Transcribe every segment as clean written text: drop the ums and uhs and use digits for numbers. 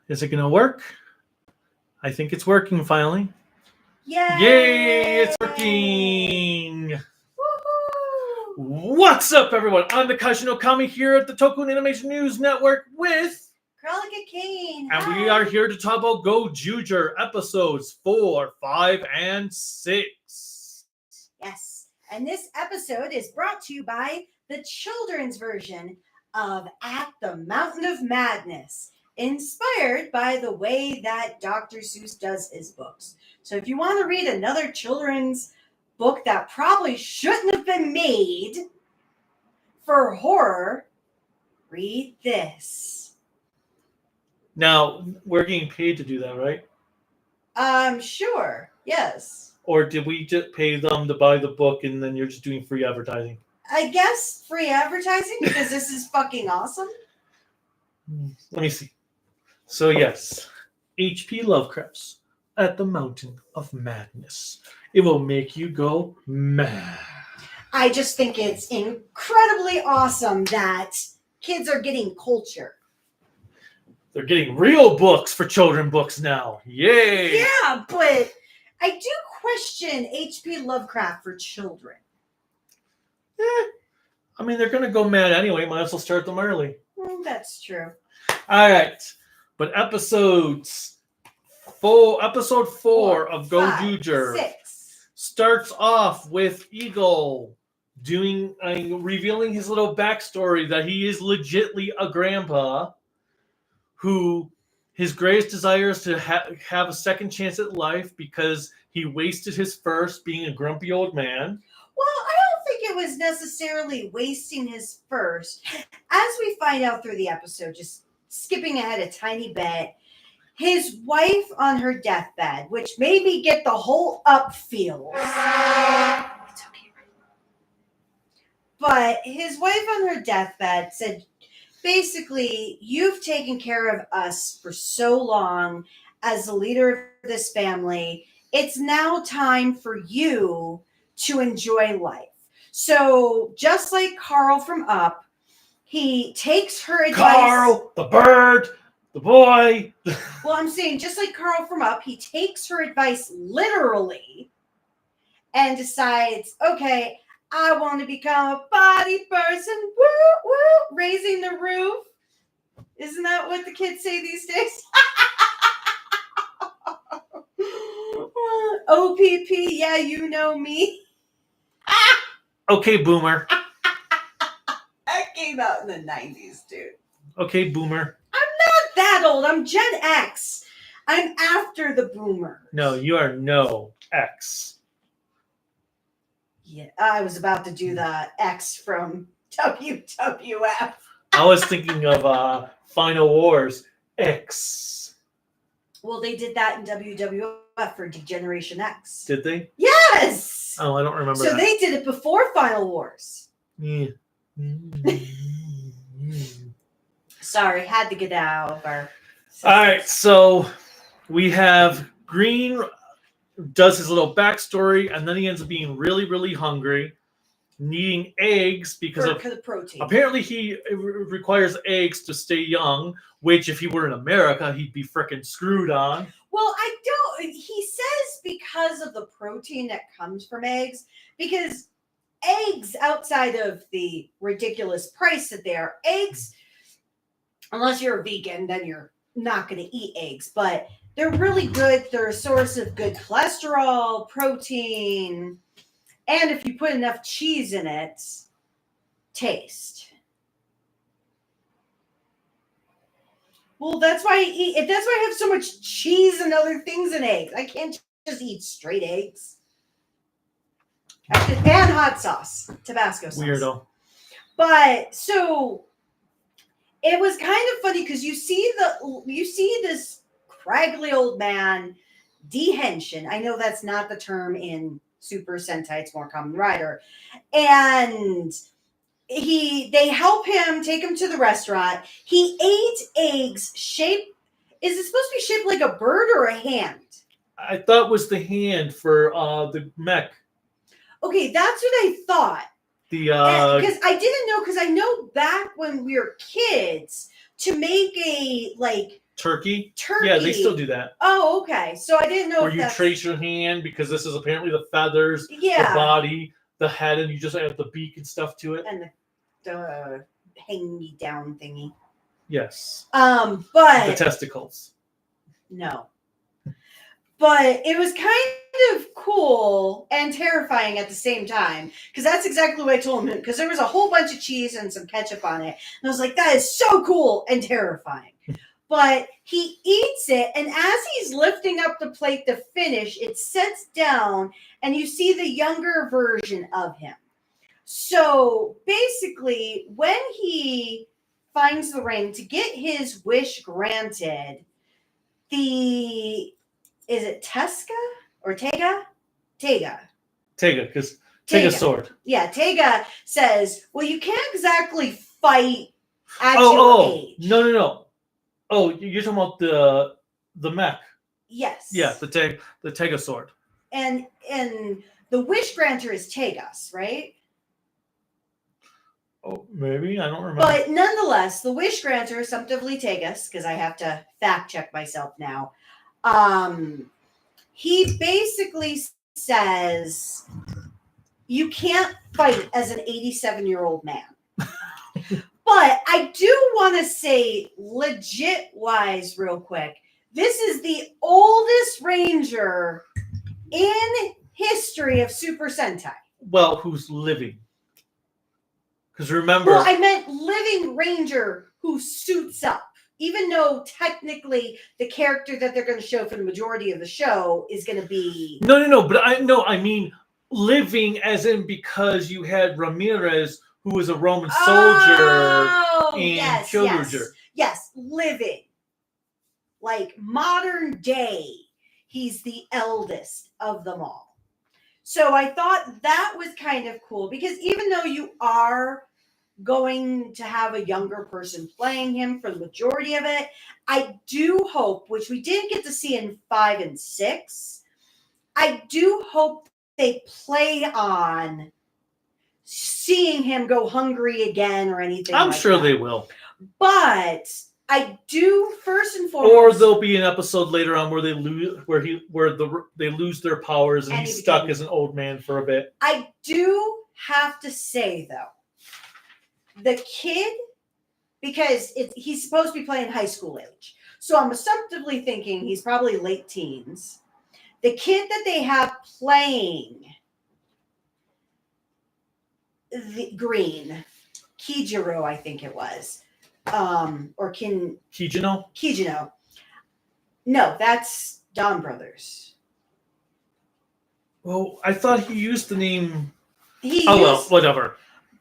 Is it going to work? I think it's working finally. Yay! Yay, it's working! Woohoo! What's up, everyone? I'm the Kaiju no Kami here at the Toku Animation News Network with... Kralika Kane. And we are here to talk about Gozyuger episodes 4, 5, and 6. Yes, and this episode is brought to you by the children's version of At the Mountain of Madness, inspired by the way that Dr. Seuss does his books. So if you want to read another children's book that probably shouldn't have been made for horror, read this. Now, we're getting paid to do that, right? Sure, yes. Or did we just pay them to buy the book and then you're just doing free advertising? I guess free advertising because this is fucking awesome. Let me see. So yes, H.P. Lovecraft's At the Mountain of Madness. It will make you go mad. I just think it's incredibly awesome that kids are getting culture. They're getting real books for children books now. Yay! Yeah, but I do question H.P. Lovecraft for children. I mean, they're going to go mad anyway. Might as well start them early. That's true. All right. But episode 4 of Gozyuger 6 starts off with Eagle revealing his little backstory that he is legitly a grandpa who his greatest desire is to have a second chance at life because he wasted his first being a grumpy old man. Well, I don't think it was necessarily wasting his first. As we find out through the episode, just skipping ahead a tiny bit, his wife on her deathbed, which made me get the whole up feels. It's okay. But his wife on her deathbed said, basically, you've taken care of us for so long as the leader of this family. It's now time for you to enjoy life. So just like Carl from Up, he takes her advice. Carl, the bird, the boy. Well, I'm saying just like Carl from Up, he takes her advice literally and decides, okay, I want to become a body person. Woo, woo, raising the roof. Isn't that what the kids say these days? OPP, yeah, you know me. Okay, boomer. That came out in the 90s, dude. Okay, boomer. I'm not that old. I'm Gen X. I'm after the boomer. No, you are no X. Yeah, I was about to do the X from WWF. I was thinking of Final Wars X. Well, they did that in WWF for Degeneration X. Did they? Yes! Oh, I don't remember So that. they did it before Final Wars. Yeah. Sorry, had to get out of our systems. All right, so we have Green does his little backstory, and then he ends up being really, really hungry, needing eggs because of the protein. Apparently, he requires eggs to stay young, which if he were in America, he'd be frickin' screwed on. Well, I don't. He says because of the protein that comes from eggs, because eggs, outside of the ridiculous price that they are, eggs, unless you're a vegan, then you're not going to eat eggs, but they're really good. They're a source of good cholesterol, protein, and if you put enough cheese in it, taste. Well, that's why I have so much cheese and other things in eggs. I can't just eat straight eggs. And hot sauce, Tabasco sauce. Weirdo. But so it was kind of funny because you see this craggly old man, dehenshin. I know that's not the term in Super Sentai, it's more Kamen Rider. And they help him, take him to the restaurant. He ate eggs shaped. Is it supposed to be shaped like a bird or a hand? I thought it was the hand for the mech. Okay, that's what I thought. The because I didn't know, because I know back when we were kids, to make a turkey. turkey. Yeah, they still do that. Oh, okay. So I didn't know Where if you that's... trace your hand because this is apparently the feathers, the body, the head, and you just add the beak and stuff to it. And the hang me down thingy. Yes. But the testicles. No. But it was kind of cool and terrifying at the same time, because that's exactly what I told him, because there was a whole bunch of cheese and some ketchup on it. And I was like, that is so cool and terrifying. But he eats it, and as he's lifting up the plate to finish, it sets down, and you see the younger version of him. So basically, when he finds the ring to get his wish granted, is it Teska or Tega? Tega, because Tega's sword. Yeah, Tega says, well, you can't exactly fight at your age. No. Oh, you're talking about the mech. Yes. Yeah, the Tega sword. And the wish granter is Tegas, right? Oh, maybe. I don't remember. But nonetheless, the wish granter, assumptively Tegas, because I have to fact check myself now, he basically says you can't fight as an 87-year-old man. But I do want to say, legit wise, real quick, this is the oldest Ranger in history of Super Sentai. Well, who's living? Because remember... Well, I meant living Ranger who suits up. Even though technically the character that they're going to show for the majority of the show is going to be... No, but I mean living as in because you had Ramirez, who was a Roman soldier in Gozyuger. Yes, living. Like modern day, he's the eldest of them all. So I thought that was kind of cool, because even though you are going to have a younger person playing him for the majority of it, I do hope, which we didn't get to see in 5 and 6, I do hope they play on seeing him go hungry again or anything. I'm sure they will. But I do, first and foremost, or there'll be an episode later on where they lose their powers and he's stuck as an old man for a bit. I do have to say though, the kid, because he's supposed to be playing high school age, so I'm assumptively thinking he's probably late teens. The kid that they have playing the Green, Kijiro, I think it was, or Kijino. No, that's Don Brothers. Well, I thought he used the name. Well, whatever.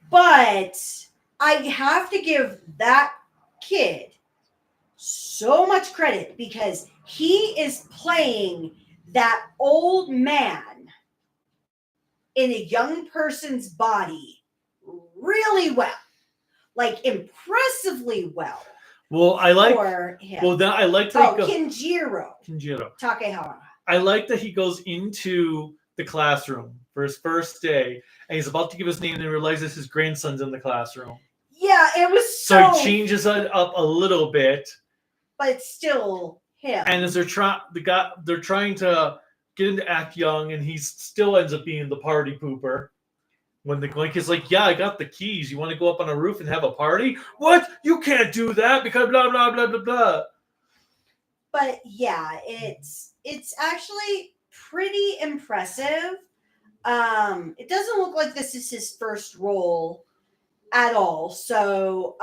But I have to give that kid so much credit, because he is playing that old man in a young person's body really well, like impressively well. Well, I like for him. Well, then I like that. Kinjiro Takehara. I like that he goes into the classroom for his first day, and he's about to give his name, and realizes his grandson's in the classroom. Yeah, it was so he changes it up a little bit, but it's still him. And as they're trying to get him to act young, and he still ends up being the party pooper. When the Glink is like, yeah, I got the keys. You want to go up on a roof and have a party? What? You can't do that because blah, blah, blah, blah, blah. But yeah, it's actually pretty impressive. It doesn't look like this is his first role at all. So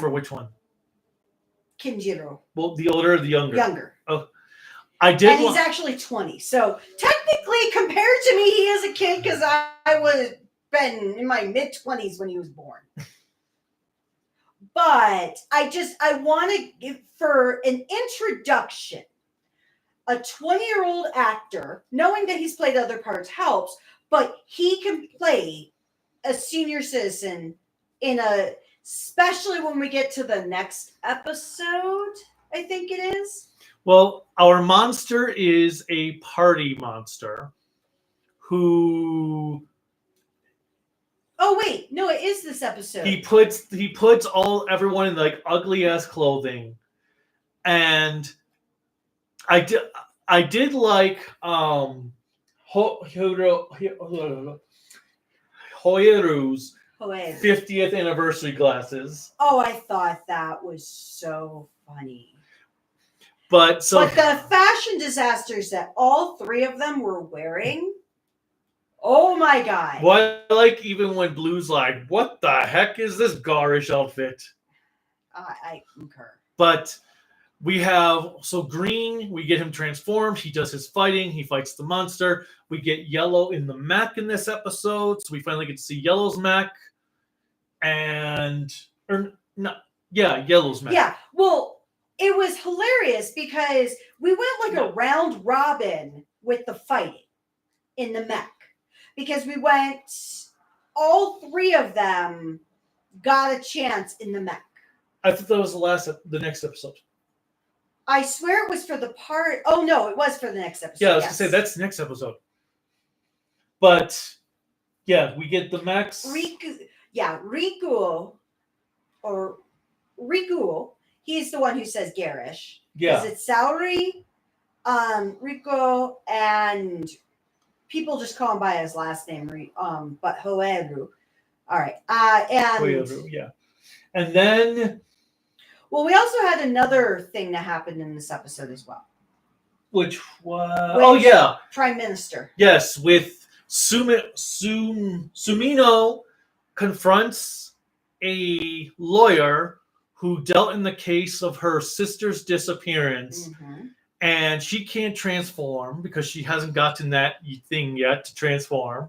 for which one? Kinjiro. Well, the older or the younger? Younger. Oh, I did. And he's actually 20. So technically, compared to me, he is a kid, because I was been in my mid-20s when he was born. But I want to give, for an introduction, a 20-year-old actor, knowing that he's played other parts helps, but he can play a senior citizen especially when we get to the next episode, I think it is. Well, our monster is a party monster who Oh wait, no, it is this episode. He puts everyone in like ugly ass clothing, and I did like Hoyeru's However. 50th anniversary glasses. Oh, I thought that was so funny. But the fashion disasters that all three of them were wearing, oh my god. What, like, even when Blue's like, what the heck is this garish outfit? I concur. But we have, so Green, we get him transformed. He does his fighting. He fights the monster. We get Yellow in the mech in this episode. So we finally get to see Yellow's mech. Yellow's mech. Yeah, well, it was hilarious because we went like a round robin with the fighting in the mech. Because we went, all three of them got a chance in the mech. I thought that was the next episode. I swear it was for the part. Oh no, it was for the next episode. Yeah, I was gonna say that's the next episode. But yeah, we get the mechs. Riku, he's the one who says garish. Yeah. Is it Saori, Riku, and people just call him by his last name, but Hoeru. All right. And Hoeru, yeah. And then, well, we also had another thing that happened in this episode as well. Which was Prime Minister. Yes, with Sumino confronts a lawyer who dealt in the case of her sister's disappearance, and she can't transform because she hasn't gotten that thing yet to transform.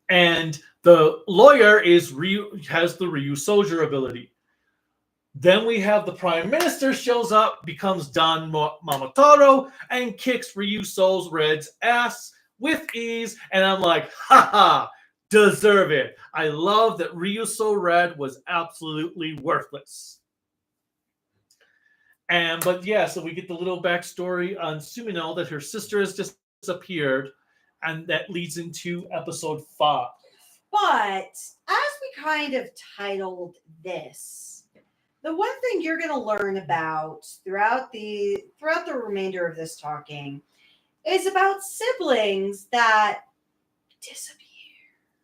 And the lawyer has the Ryu soldier ability. Then we have the Prime Minister shows up, becomes Don Momotaro, and kicks Ryu Soul's Red's ass with ease. And I'm like, haha, deserve it. I love that Ryu Soul Red was absolutely worthless. So we get the little backstory on Sumino that her sister has disappeared, and that leads into episode 5. But as we kind of titled this, the one thing you're going to learn about throughout the remainder of this talking is about siblings that disappear.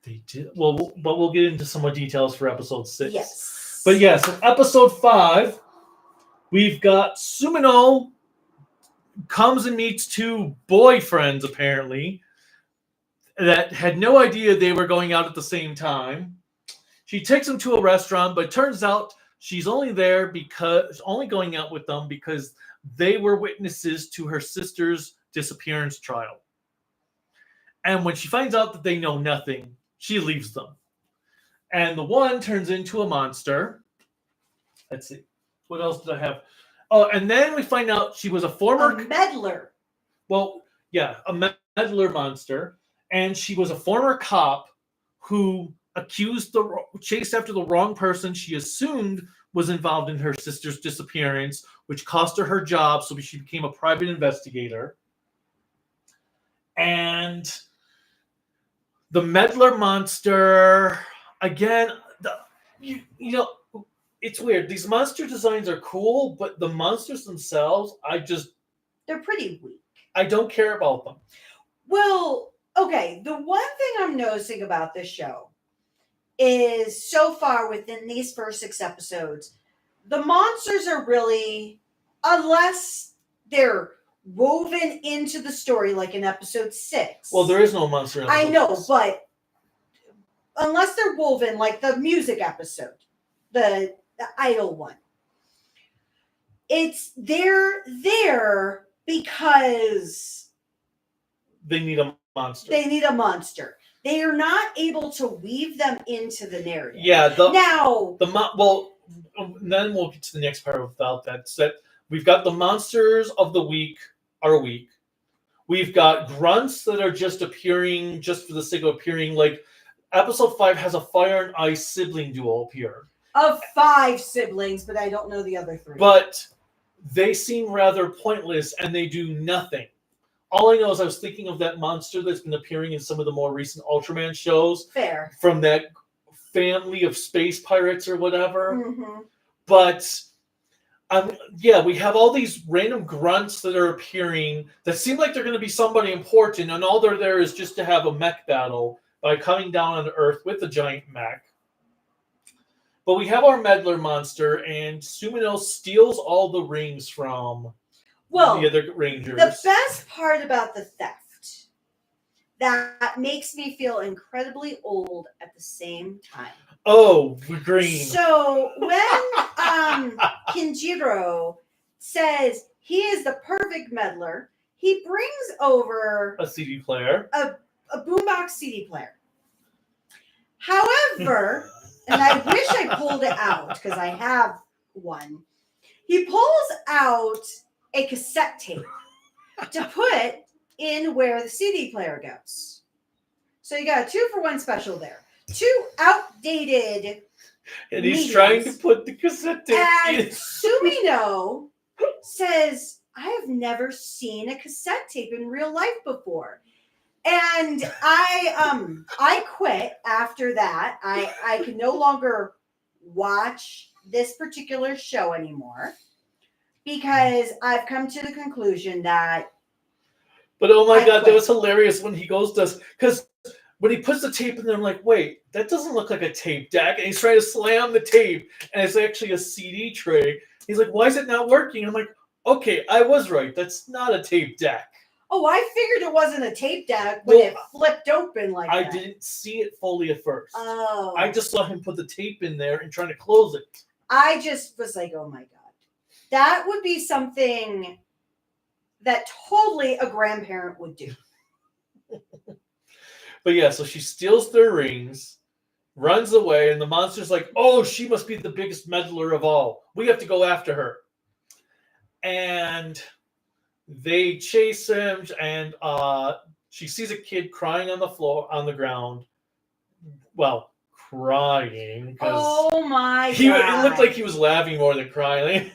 They did well, but we'll get into some more details for episode 6. Yes. But yes, in episode 5, we've got Sumino comes and meets 2 boyfriends apparently that had no idea they were going out at the same time. She takes them to a restaurant, but it turns out she's only going out with them because they were witnesses to her sister's disappearance trial. And when she finds out that they know nothing, she leaves them. And the one turns into a monster. Let's see. What else did I have? Oh, and then we find out she was a former meddler. Well, yeah, a meddler monster. And she was a former cop who chased after the wrong person she assumed was involved in her sister's disappearance, which cost her job, so she became a private investigator. And the meddler monster, again, it's weird. These monster designs are cool, but the monsters themselves, they're pretty weak. I don't care about them. Well, okay, the one thing I'm noticing about this show is so far within these first 6 episodes, the monsters are really, unless they're woven into the story like in episode 6. Well, there is no monster in I know, 6. but unless they're woven like the music episode, the idol one, they're there because they need a monster. They need a monster. They are not able to weave them into the narrative. Yeah. Then we'll get to the next part about that. So we've got the monsters of the week are weak. We've got grunts that are just appearing just for the sake of appearing. Like episode 5 has a fire and ice sibling duo appear. Of 5 siblings, but I don't know the other 3. But they seem rather pointless and they do nothing. all I know is I was thinking of that monster that's been appearing in some of the more recent Ultraman shows Fair. from that family of space pirates or whatever. Mm-hmm. But yeah, we have all these random grunts that are appearing that seem like they're going to be somebody important, and all they're there is just to have a mech battle by coming down on Earth with a giant mech. But we have our meddler monster, and Sumino steals all the rings from the other Rangers. The best part about the theft that makes me feel incredibly old at the same time. Oh, green. So when Kinjiro says he is the perfect meddler, he brings over A CD player. a boombox CD player. However, and I wish I pulled it out because I have one. He pulls out a cassette tape to put in where the CD player goes. So you got a 2-for-1 special there. 2 outdated And he's mediums. trying to put the cassette tape And in. Sumino says, I have never seen a cassette tape in real life before. And I quit after that. I can no longer watch this particular show anymore because I've come to the conclusion that. But oh my I god, quit. that was hilarious when he goes to, because when he puts the tape in there, I'm like, wait, that doesn't look like a tape deck. And he's trying to slam the tape, and it's actually a CD tray. He's like, why is it not working? I'm like, okay, I was right. That's not a tape deck. Oh, I figured it wasn't a tape deck when it flipped open like that. I didn't see it fully at first. Oh. I just saw him put the tape in there and trying to close it. I just was like, oh my God. That would be something that totally a grandparent would do. But yeah, so she steals their rings, runs away, and the monster's like, oh, she must be the biggest meddler of all. We have to go after her. And they chase him, and she sees a kid crying on the floor, on the ground. Well, crying. Oh my God. It looked like he was laughing more than crying.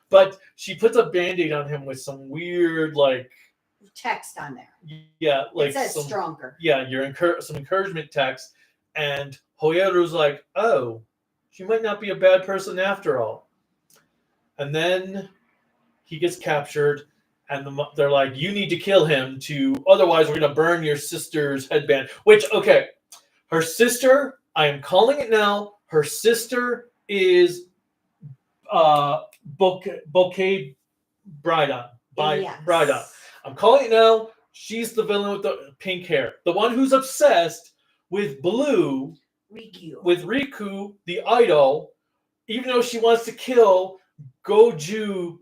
But she puts a Band-Aid on him with some weird, like, text on there. Yeah, like it says stronger. Yeah, some encouragement text. And Hoyaru's like, oh, she might not be a bad person after all. And then he gets captured, and they're like, you need to kill him otherwise we're going to burn your sister's headband. Which, okay, her sister, I am calling it now, her sister is Bouquet Brydon. Yes. Brydon. I'm calling it now. She's the villain with the pink hair. The one who's obsessed with Blue. Riku. With Riku, the idol, even though she wants to kill Goju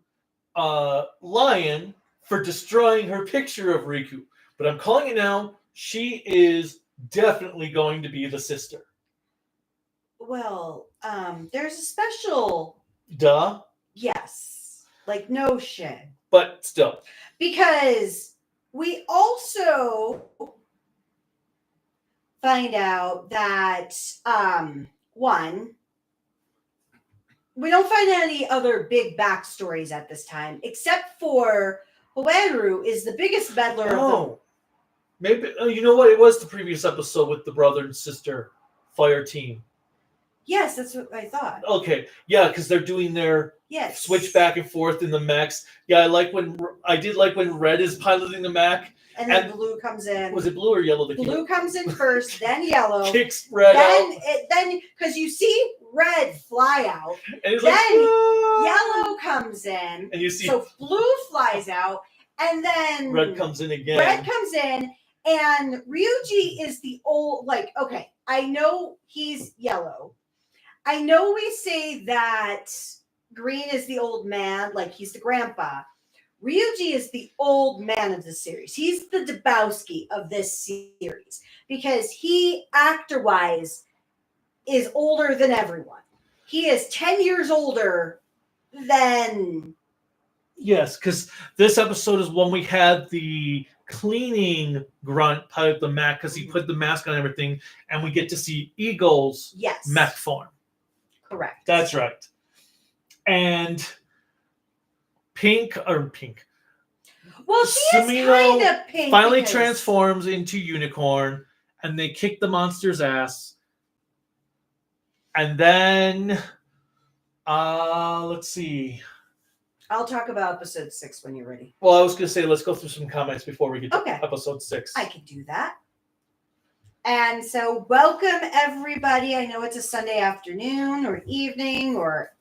Lion for destroying her picture of Riku. But I'm calling it now. She is definitely going to be the sister. Well, there's a special. Duh. Yes. Like, no shit. But still. Because we also find out that, one, we don't find any other big backstories at this time, except for Hoeru is the biggest meddler of them. Maybe, you know what? It was the previous episode with the brother and sister fire team. Yes, that's what I thought. Okay, yeah, because they're doing their switch back and forth in the mechs. Yeah, I did like when Red is piloting the mech. And then Blue comes in. Was it blue or yellow? Blue comes in first, then yellow. Kicks Red out. Then, because you see Red fly out. And he's then like, yellow comes in. And you see. So Blue flies out. And then. Red comes in again. Red comes in. And Ryuji is the old, like, okay, I know he's yellow. I know we say that Green is the old man, like he's the grandpa. Ryuji is the old man of the series. He's the Lebowski of this series because he, actor-wise, is older than everyone. He is 10 years older than... Yes, because this episode is when we had the cleaning grunt pilot the mech because he put the mask on everything, and we get to see Eagle's mech form. Correct. That's right. And Pink. Well, she is Sumino kind of pink. finally because- transforms into unicorn, and they kick the monster's ass. And then, let's see. I'll talk about episode 6 when you're ready. Well, I was going to say, let's go through some comments before we get to Okay. episode 6. I can do that. And so, welcome everybody. I know it's a Sunday afternoon or evening or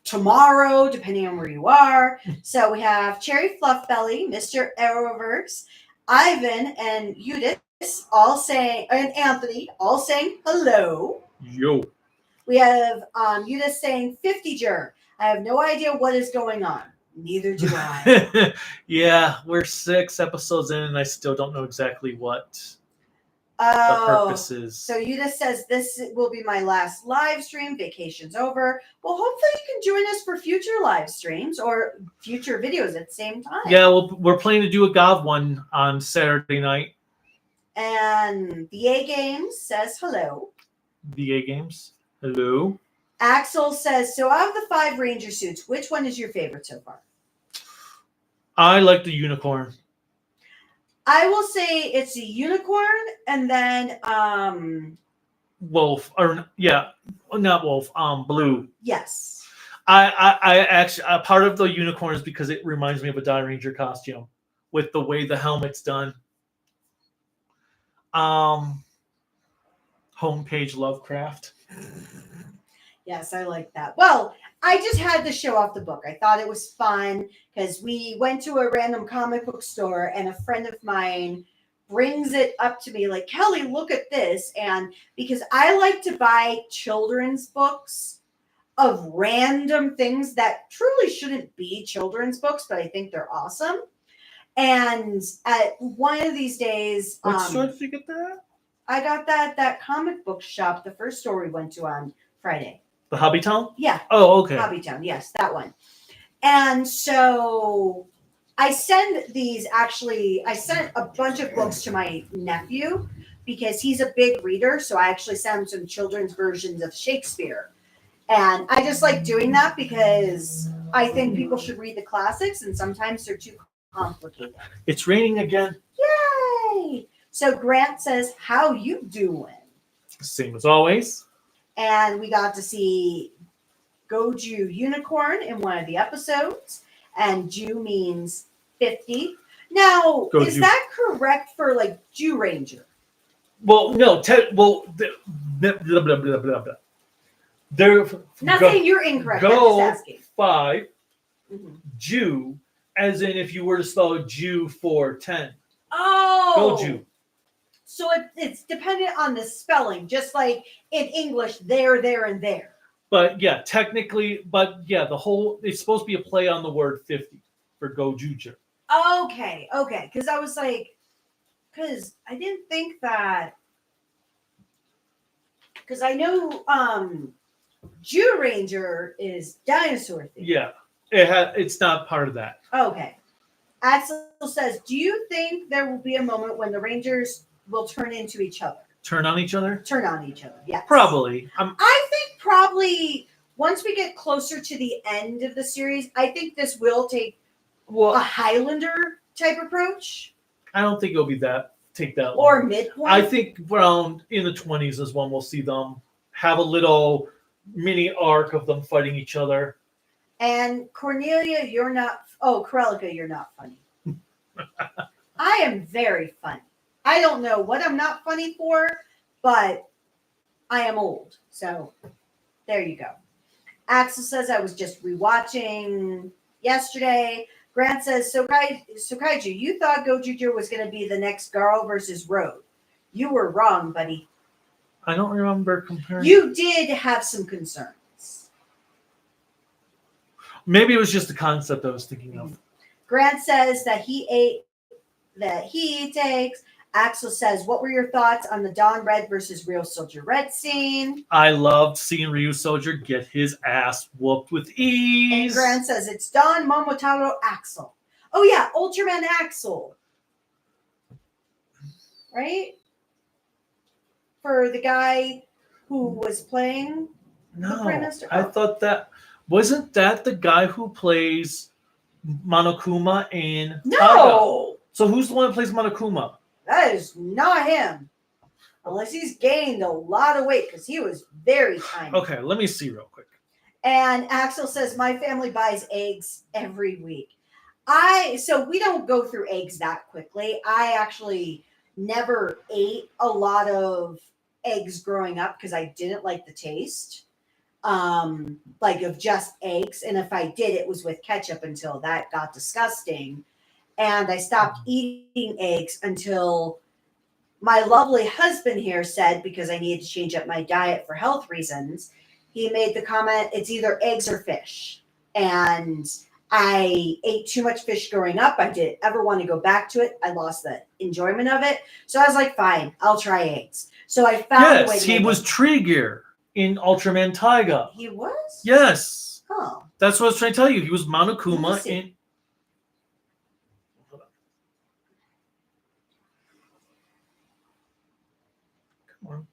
tomorrow, depending on where you are. So we have Cherry Fluffbelly, Mr. Arrowverse, Ivan, and Eudice all saying, and Anthony all saying hello. Yo. We have Eudice saying 50 Jer. I have no idea what is going on. Neither do I. Yeah, we're 6 episodes in, and I still don't know exactly what the Oh, purpose is. so Yuda says this will be my last live stream. Vacation's over. Well, hopefully you can join us for future live streams or future videos at the same time. Yeah, well, we're planning to do a GOV one on Saturday night. And the A Games says hello. The A Games. Hello. Axel says, so out of the 5 Ranger suits, which one is your favorite so far? I like the unicorn. I will say it's a unicorn and then Wolf, or yeah, not wolf. Blue. yes. I actually part of the unicorn is because it reminds me of a Die Ranger costume with the way the helmet's done. Homepage Lovecraft. Yes, I like that. Well, I just had to show off the book. I thought it was fun because we went to a random comic book store and a friend of mine brings it up to me like, Kelly, look at this. And because I like to buy children's books of random things that truly shouldn't be children's books, but I think they're awesome. And at one of these days, What store did you get that? I got that comic book shop, the first store we went to on Friday. The Hobbytown? Yeah. Oh, okay. Hobbytown, yes, that one. And so I sent a bunch of books to my nephew because he's a big reader. So I actually sent him some children's versions of Shakespeare. And I just like doing that because I think people should read the classics and sometimes they're too complicated. It's raining again. Yay! So Grant says, how you doing? Same as always. And we got to see Goju Unicorn in one of the episodes. And Ju means 50. Now, Goju. Is that correct for like Jew Ranger? Well, no. Blah, blah, blah, blah, blah, blah. They're Not saying you're incorrect. I'm Go just asking. 5 Mhm. Jew, as in if you were to spell Jew for 10. Oh. Goju. So it's dependent on the spelling, just like in English, there, and there. But yeah, technically, it's supposed to be a play on the word 50 for Gozyuger. Okay. Because I was like, because I didn't think that. Because I know Jew Ranger is dinosaur theme. Yeah, it's not part of that. Okay. Axel says, do you think there will be a moment when the Rangers will turn into each other? Turn on each other? Turn on each other, yes. Probably. I think probably once we get closer to the end of the series, I think this will take a Highlander type approach. I don't think it'll be take that long. Or midpoint. I think around in the 20s is when we'll see them have a little mini arc of them fighting each other. And Cornelia, Corelica, you're not funny. I am very funny. I don't know what I'm not funny for, but I am old. So there you go. Axel says I was just rewatching yesterday. Grant says, so Kaiju, you thought Gozyuger was going to be the next Garo versus Road. You were wrong, buddy. I don't remember comparing. You did have some concerns. Maybe it was just the concept I was thinking of. Grant says that he takes. Axel says, what were your thoughts on the Don Red versus Real Soldier Red scene? I loved seeing Ryu Soldier get his ass whooped with ease. And Grant says, it's Don Momotaro Axel. Oh, yeah, Ultraman Axel. Right? For the guy who was playing the Prime Minister. I thought that. Wasn't that the guy who plays Monokuma in Taiga? No, So who's the one that plays Monokuma? that is not him. Unless he's gained a lot of weight because he was very tiny. Okay, let me see real quick. And Axel says, my family buys eggs every week. So we don't go through eggs that quickly. I actually never ate a lot of eggs growing up because I didn't like the taste. Like of just eggs. And if I did, it was with ketchup until that got disgusting. And I stopped eating eggs until my lovely husband here said, because I needed to change up my diet for health reasons, he made the comment, it's either eggs or fish. And I ate too much fish growing up. I didn't ever want to go back to it. I lost the enjoyment of it. So I was like, fine, I'll try eggs. So I found a way Yes, to he make was it. Trigger in Ultraman Taiga. He was? Yes. Oh. That's what I was trying to tell you. He was Let me Monokuma see. in... Come on.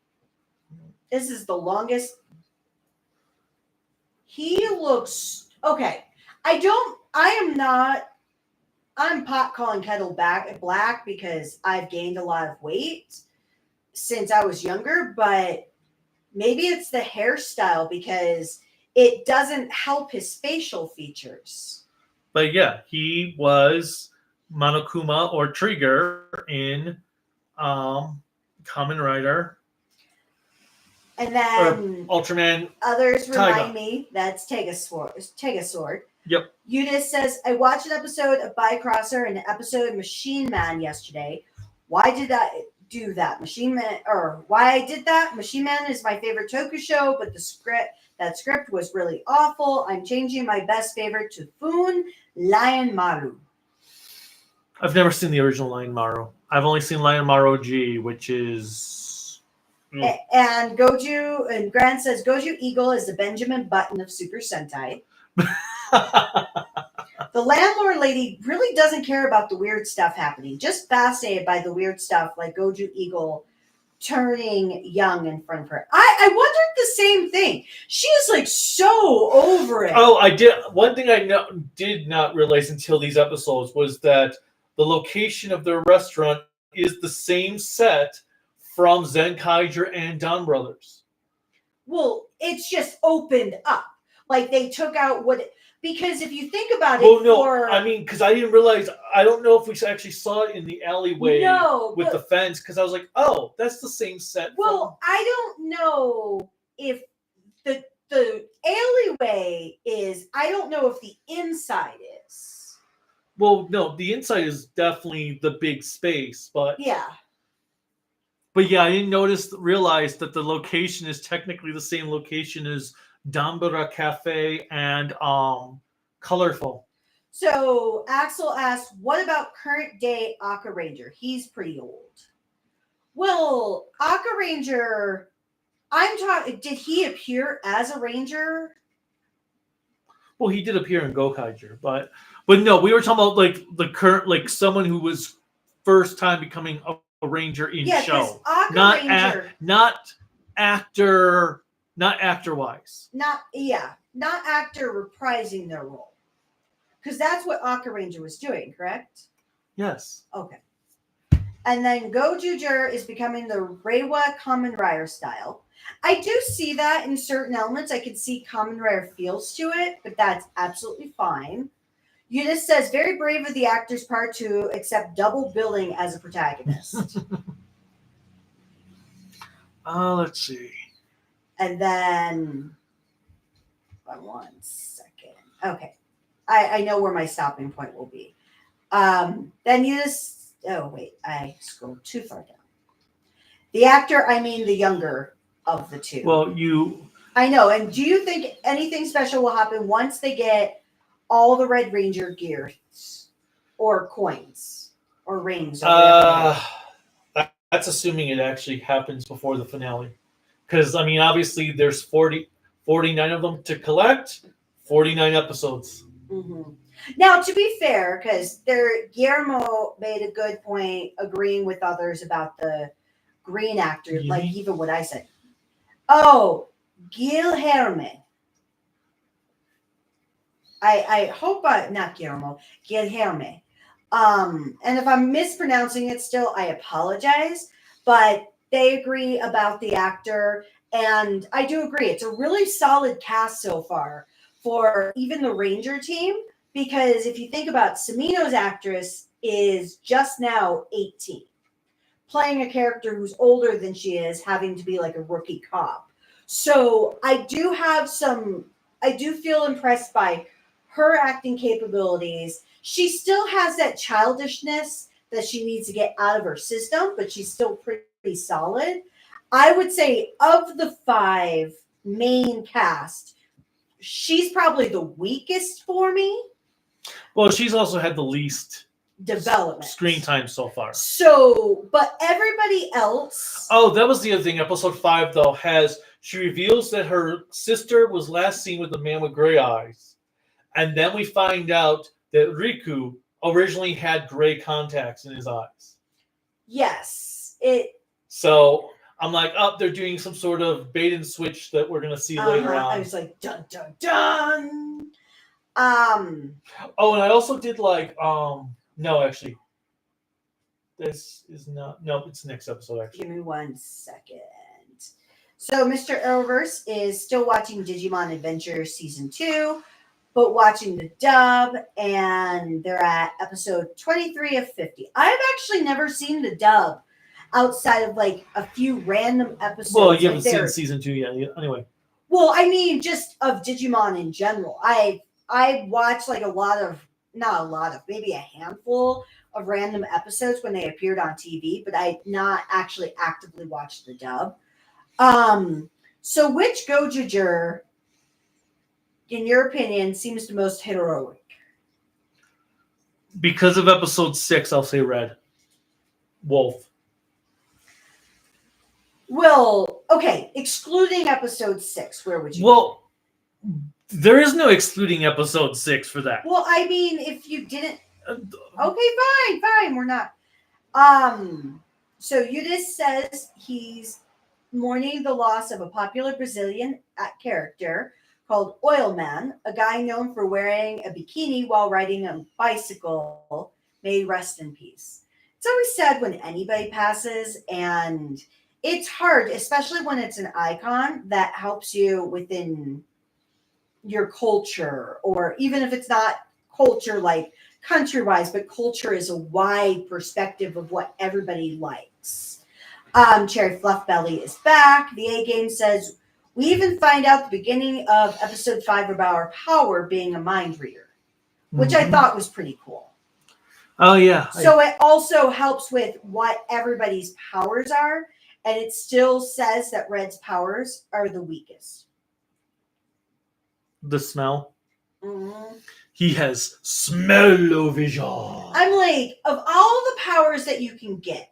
This is the longest. He looks okay. I'm pot calling kettle black because I've gained a lot of weight since I was younger, but maybe it's the hairstyle because it doesn't help his facial features. But yeah, he was Monokuma or Trigger in Kamen Rider And or then Ultraman. others remind Taiga. me that's Sword. Yep. Eunice says, I watched an episode of Bycrosser and an episode of Machine Man yesterday. Why did I do that? Why I did that? Machine Man is my favorite Toku show, but that script was really awful. I'm changing my best favorite to Fun Lion Maru. I've never seen the original Lion Maru. I've only seen Lion Maru G, which is... And Grant says, Goju Eagle is the Benjamin Button of Super Sentai. The landlord lady really doesn't care about the weird stuff happening. Just fascinated by the weird stuff like Goju Eagle turning young in front of her. I wondered the same thing. She is like so over it. Oh, I did. One thing I did not realize until these episodes was that the location of their restaurant is the same set from Zenkaiger and Don Brothers. Well, it's just opened up. Like they took out because if you think about it, Well, no, I mean, because I didn't realize. I don't know if we actually saw it in the alleyway with the fence. Because I was like, oh, that's the same set. Well, I don't know if the alleyway is. I don't know if the inside is. Well, no, the inside is definitely the big space, but yeah. But yeah, I didn't realize that the location is technically the same location as Dambara Cafe and Colorful. So Axel asked, what about current day Aka Ranger? He's pretty old. Well, Aka Ranger, did he appear as a ranger? Well, he did appear in Gokaiger, but no, we were talking about like the current, like someone who was first time becoming a ranger in show. Aka Ranger, not actor wise. Not actor reprising their role. Because that's what Aka Ranger was doing, correct? Yes. Okay. And then Gozyuger is becoming the Reiwa Kamen Rider style. I do see that in certain elements. I can see Kamen Rider feels to it, but that's absolutely fine. Eunice says, very brave of the actor's part to accept double billing as a protagonist. Let's see. And then, one second. Okay. I know where my stopping point will be. Then Eunice, oh wait, I scrolled too far down. The actor, I mean the younger of the two. Well, I know. And do you think anything special will happen once they get all the Red Ranger gear or coins or rings? Or that's assuming it actually happens before the finale. Because, I mean, obviously there's 49 of them to collect, 49 episodes. Mm-hmm. Now, to be fair, because Guillermo made a good point agreeing with others about the green actor, like even what I said. Oh, Guilherme. I hope not Guillermo, Guilherme. And if I'm mispronouncing it still, I apologize. But they agree about the actor, and I do agree. It's a really solid cast so far for even the Ranger team, because if you think about Samino's actress is just now 18, playing a character who's older than she is, having to be like a rookie cop. So I do feel impressed by her acting capabilities. She still has that childishness that she needs to get out of her system, but she's still pretty solid. I would say of the 5 main cast, she's probably the weakest for me. Well, she's also had the least Development. screen time so far. So, but everybody else. Oh, that was the other thing. Episode 5, though, she reveals that her sister was last seen with a man with gray eyes. And then we find out that Riku originally had gray contacts in his eyes. Yes. So I'm like, they're doing some sort of bait and switch that we're going to see later on. I was like, dun, dun, dun. Oh, and I also did like, no, actually. This is not, no, it's next episode, actually. Give me 1 second. So Mr. Arrowverse is still watching Digimon Adventure Season 2, but watching the dub, and they're at episode 23 of 50. I've actually never seen the dub outside of like a few random episodes. Well, you haven't seen Season 2 yet, anyway. Well, I mean, just of Digimon in general. I watched like maybe a handful of random episodes when they appeared on TV, but I not actually actively watched the dub. So which Gozyuger, in your opinion, seems the most heroic? Because of episode 6, I'll say Red Wolf. Well, okay, excluding episode 6, where would you? Well, there is no excluding episode 6 for that. Well, I mean, if you didn't, okay, fine, we're not. So Yudis says he's mourning the loss of a popular Brazilian character called Oilman, a guy known for wearing a bikini while riding a bicycle. May rest in peace. It's always sad when anybody passes, and it's hard, especially when it's an icon that helps you within your culture, or even if it's not culture like country-wise, but culture is a wide perspective of what everybody likes. Cherry Fluffbelly is back. The A-Game says, we even find out the beginning of episode 5 about our power being a mind reader, which I thought was pretty cool. Oh, yeah. So it also helps with what everybody's powers are, and it still says that Red's powers are the weakest. The smell. Mm-hmm. He has smell-o-vision. I'm like, of all the powers that you can get,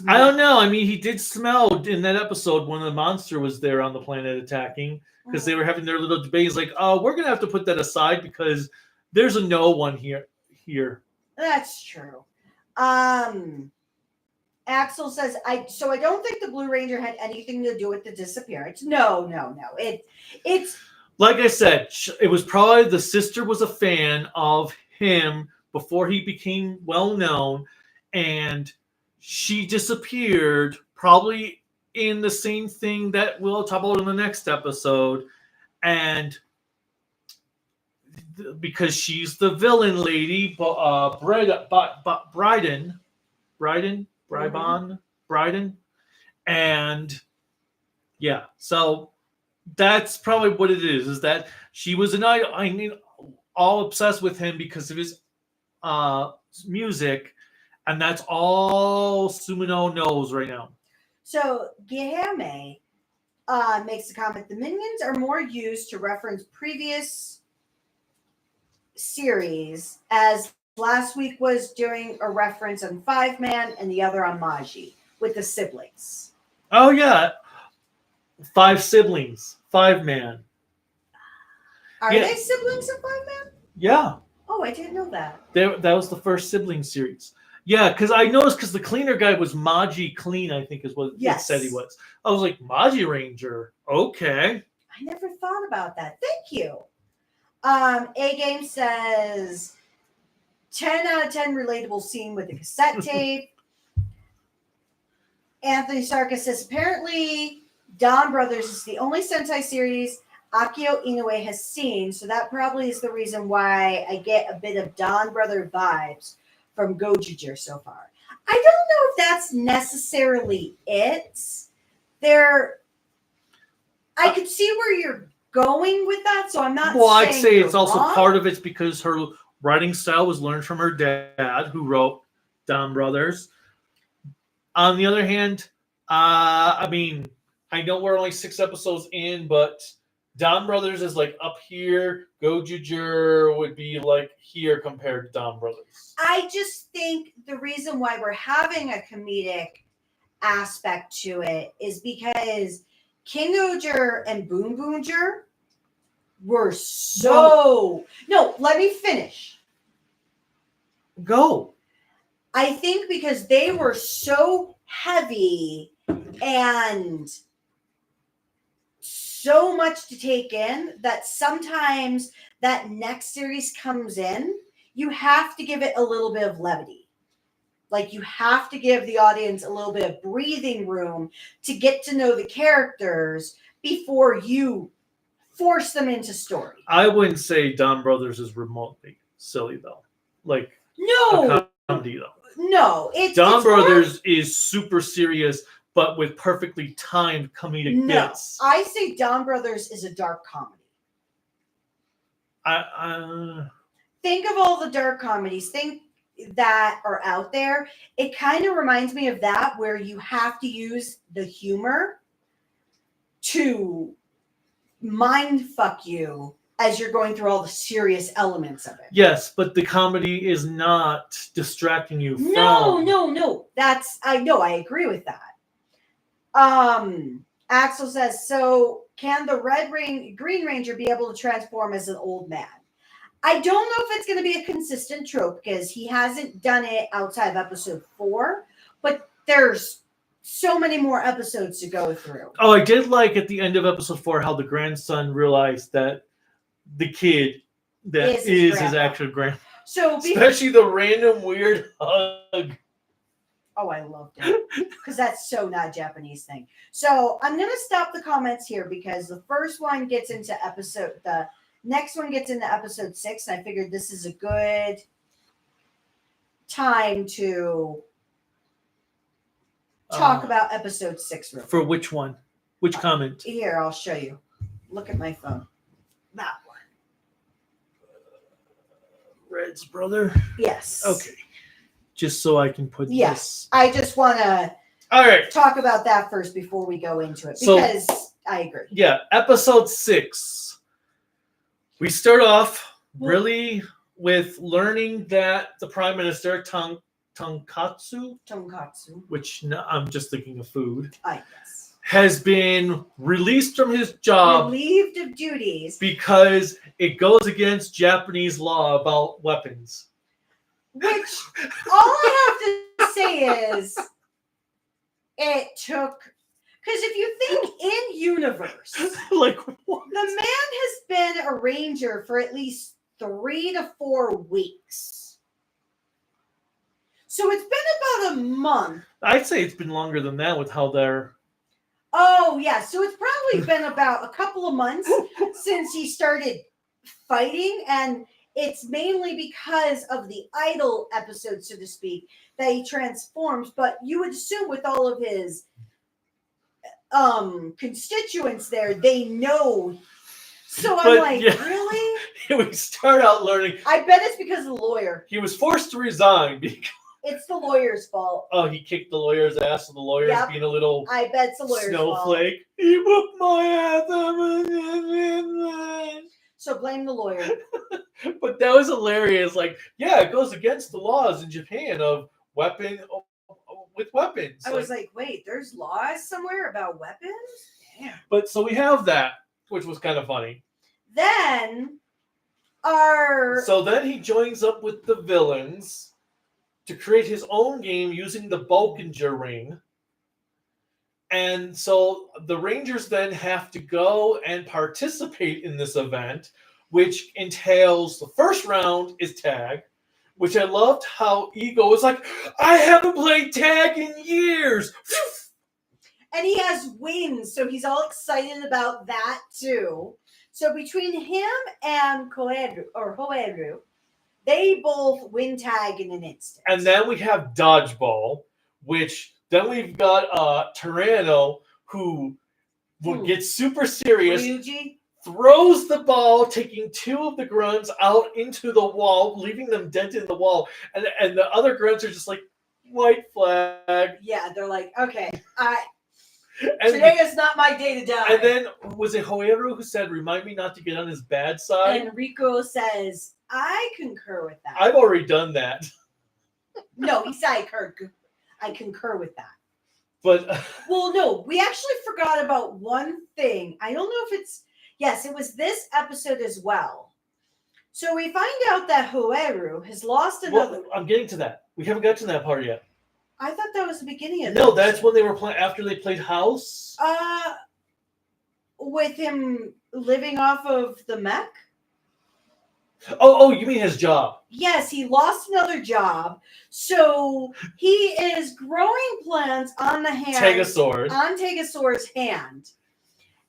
I don't know. I mean, he did smell in that episode when the monster was there on the planet attacking, because they were having their little debate. He's like, we're going to have to put that aside because there's a no one here. That's true. Axel says, I don't think the Blue Ranger had anything to do with the disappearance. No. It's like I said, it was probably the sister was a fan of him before he became well known, and she disappeared probably in the same thing that we'll talk about in the next episode, and because she's the villain lady, Bryden, and yeah, so that's probably what it is that she was all obsessed with him because of his music, and that's all Sumino knows right now. So Guilherme makes the comment, the minions are more used to reference previous series, as last week was doing a reference on 5-Man and the other on Maji with the siblings. Oh yeah, 5 siblings, 5-Man. Are they siblings of 5-Man? Yeah. Oh, I didn't know that. That was the first sibling series. Yeah, because I noticed because the cleaner guy was Maji Clean, I think is what it said he was. I was like, Maji Ranger. Okay. I never thought about that. Thank you. A Game says 10 out of 10 relatable scene with the cassette tape. Anthony Sarkis says apparently Dawn Brothers is the only Sentai series Akio Inoue has seen, so that probably is the reason why I get a bit of Dawn Brother vibes from Gozyuger so far. I don't know if that's necessarily it. I could see where you're going with that, so I'm not. Well, saying I'd say you're it's also wrong. part of it's because her writing style was learned from her dad, who wrote Dawn Brothers. On the other hand, I mean, I know we're only 6 episodes in, but Dawn Brothers is like up here. Gozyuger would be like here compared to Dawn Brothers. I just think the reason why we're having a comedic aspect to it is because King Oger and Boom Boonger were so... No, let me finish. Go. I think because they were so heavy and so much to take in that sometimes that next series comes in, you have to give it a little bit of levity. Like you have to give the audience a little bit of breathing room to get to know the characters before you force them into story. I wouldn't say Dawn Brothers is remotely silly though. Like No, a comedy though. no, it's Dawn it's more- Brothers is super serious, but with perfectly timed comedic bits. I say Dawn Brothers is a dark comedy. Think of all the dark comedies. Think that are out there. It kind of reminds me of that, where you have to use the humor to mind fuck you as you're going through all the serious elements of it. Yes, but the comedy is not distracting you from... No. I know, I agree with that. Axel says, so can the Green Ranger be able to transform as an old man? I don't know if it's going to be a consistent trope because he hasn't done it outside of episode 4, but there's so many more episodes to go through. Oh, I did like at the end of episode 4 how the grandson realized that the kid that is his actual grandpa. So especially the random weird hug. Oh, I loved it because that's so not a Japanese thing. So I'm going to stop the comments here because the first one gets into the next one gets into episode 6. And I figured this is a good time to talk about episode 6. For which one? Which comment? Here, I'll show you. Look at my phone. That one. Red's brother? Yes. Okay. Just so I can put this. I just want to talk about that first before we go into it because I agree. Yeah, episode 6. We start off really with learning that the Prime Minister, Tonkatsu, which I'm just thinking of food, yes, has been released from his job. Relieved of duties. Because it goes against Japanese law about weapons. Which, all I have to say is, it took... Because if you think in universe, like what? The man has been a ranger for at least 3 to 4 weeks. So it's been about a month. I'd say it's been longer than that with how they're... Oh, yeah. So it's probably been about a couple of months since he started fighting. And it's mainly because of the idol episode, so to speak, that he transforms. But you would assume with all of his constituents there, they know. So I'm really? We start out learning. I bet it's because of the lawyer. He was forced to resign because... It's the lawyer's fault. Oh, he kicked the lawyer's ass, so the lawyer's being a little... I bet it's the lawyer's snowflake. Fault. He whooped my ass. So blame the lawyer. But that was hilarious. Like, yeah, it goes against the laws in Japan of weapons. I was like, wait, there's laws somewhere about weapons? Damn. But so we have that, which was kind of funny. Then So then he joins up with the villains to create his own game using the Bulkinger ring. And so the Rangers then have to go and participate in this event which entails the first round is tag, which I loved how Ego was like, I haven't played tag in years. And he has wins, so he's all excited about that too. So between him and Hoeru, they both win tag in an instant. And then we have dodgeball, which then we've got Tyranno, who will get super serious. Ryuji Throws the ball, taking two of the grunts out into the wall, leaving them dented in the wall. And the other grunts are just like, white flag. Yeah, they're like, okay, And today is not my day to die. And then, was it Hoeru who said, remind me not to get on his bad side? And Rico says, I concur with that. I've already done that. No, he said, I concur with that. But well, no, we actually forgot about one thing. I don't know if it's... Yes, it was this episode as well. So we find out that Hoeru has lost another... Well, I'm getting to that. We haven't got to that part yet. I thought that was the beginning of No, that's when they were playing, after they played House. With him living off of the mech? Oh, you mean his job? Yes, he lost another job. So he is growing plants on the hand. Tegasaur. On Tegasaur's hand.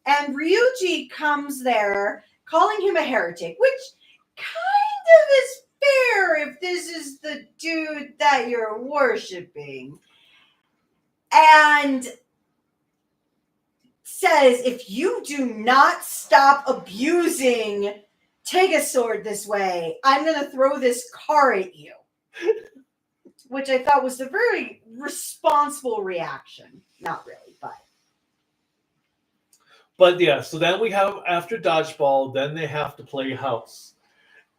And Ryuji comes there calling him a heretic, which kind of is fair if this is the dude that you're worshiping. And says, if you do not stop abusing Tegasaur this way, I'm going to throw this car at you. Which I thought was a very responsible reaction. Not really, but... But yeah, so then we have, after dodgeball, then they have to play House.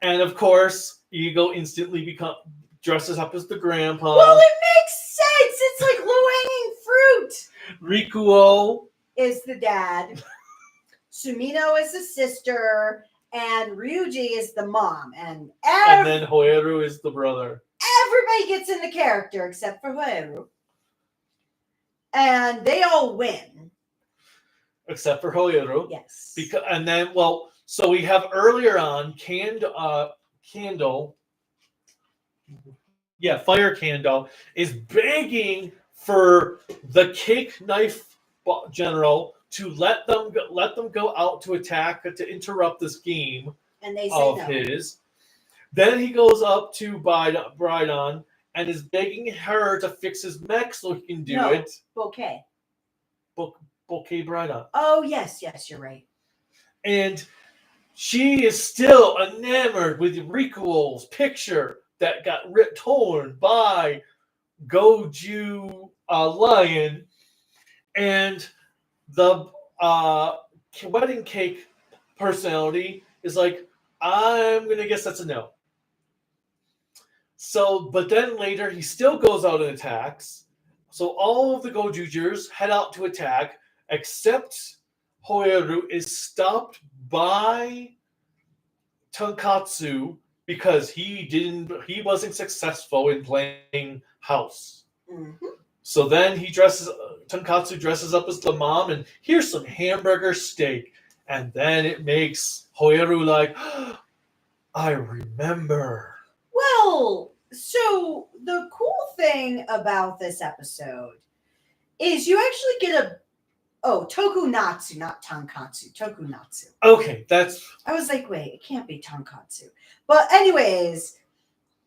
And of course, Ego instantly dresses up as the grandpa. Well, it makes sense. It's like low-hanging fruit. Rikuo is the dad. Sumino is the sister. And Ryuji is the mom. And then Hoeru is the brother. Everybody gets into character except for Hoeru. And they all win. Except for Hoeru. Yes. So we have earlier on Fire Candle is begging for the Cake Knife General to let them go out to attack, to interrupt this game and they say of no. his. Then he goes up to Brydon and is begging her to fix his mech so he can do it. Bouquet. Bouquet Brydon. Oh, yes, you're right. And she is still enamored with Rikuo's picture that got torn by Goju Lion. And the wedding cake personality is like, I'm going to guess that's a no. So, but then later he still goes out and attacks. So all of the Gozyugers head out to attack, except Hoeru is stopped by Tonkatsu because he wasn't successful in playing House. Mm-hmm. So then Tonkatsu dresses up as the mom, and here's some hamburger steak. And then it makes Hoeru like, oh, I remember. Well, so the cool thing about this episode is you actually get Toku-natsu, not Tonkatsu. Toku-natsu. Okay, I was like, wait, it can't be Tonkatsu. But anyways,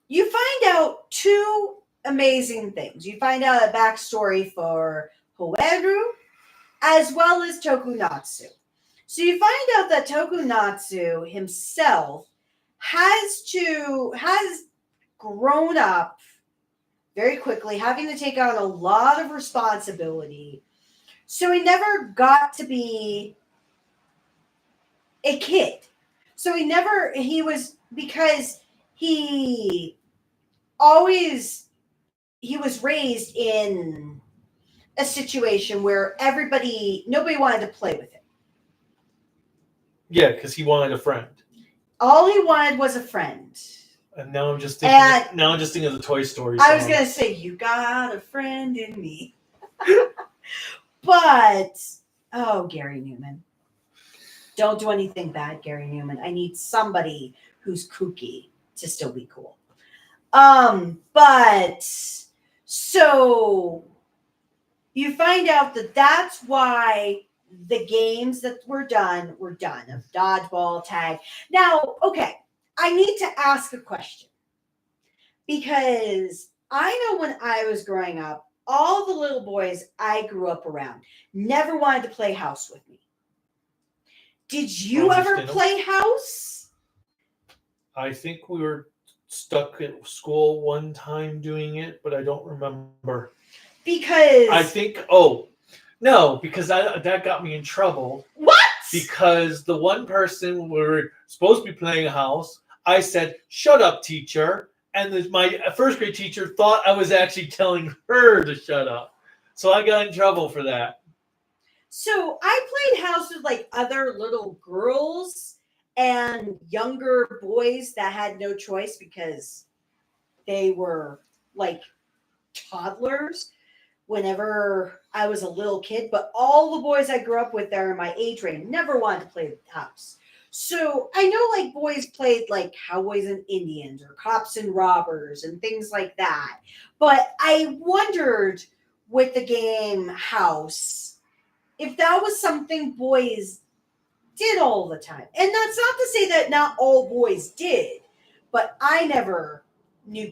you find out two amazing things. You find out a backstory for Hoeru as well as Toku-natsu. So you find out that Toku-natsu himself has grown up very quickly, having to take on a lot of responsibility. So he never got to be a kid. So he was raised in a situation where nobody wanted to play with him. Yeah, because he wanted a friend. All he wanted was a friend. And now I'm just thinking of the Toy Story song. I was going to say, you got a friend in me. But, Gary Newman. Don't do anything bad, Gary Newman. I need somebody who's kooky to still be cool. But so you find out that that's why the games that were done of dodgeball, tag. Now, okay, I need to ask a question because I know when I was growing up, all the little boys I grew up around never wanted to play house with me. Did you ever play house? I think we were stuck at school one time doing it, but I don't remember. Because I think, no, because that got me in trouble. What? Because the one person we were supposed to be playing house, I said, "Shut up, teacher." And my first grade teacher thought I was actually telling her to shut up. So I got in trouble for that. So I played house with like other little girls and younger boys that had no choice because they were like toddlers whenever I was a little kid. But all the boys I grew up with that are in my age range never wanted to play house. So I know like boys played like cowboys and Indians or cops and robbers and things like that. But I wondered with the game house if that was something boys did all the time. And that's not to say that not all boys did, but I never knew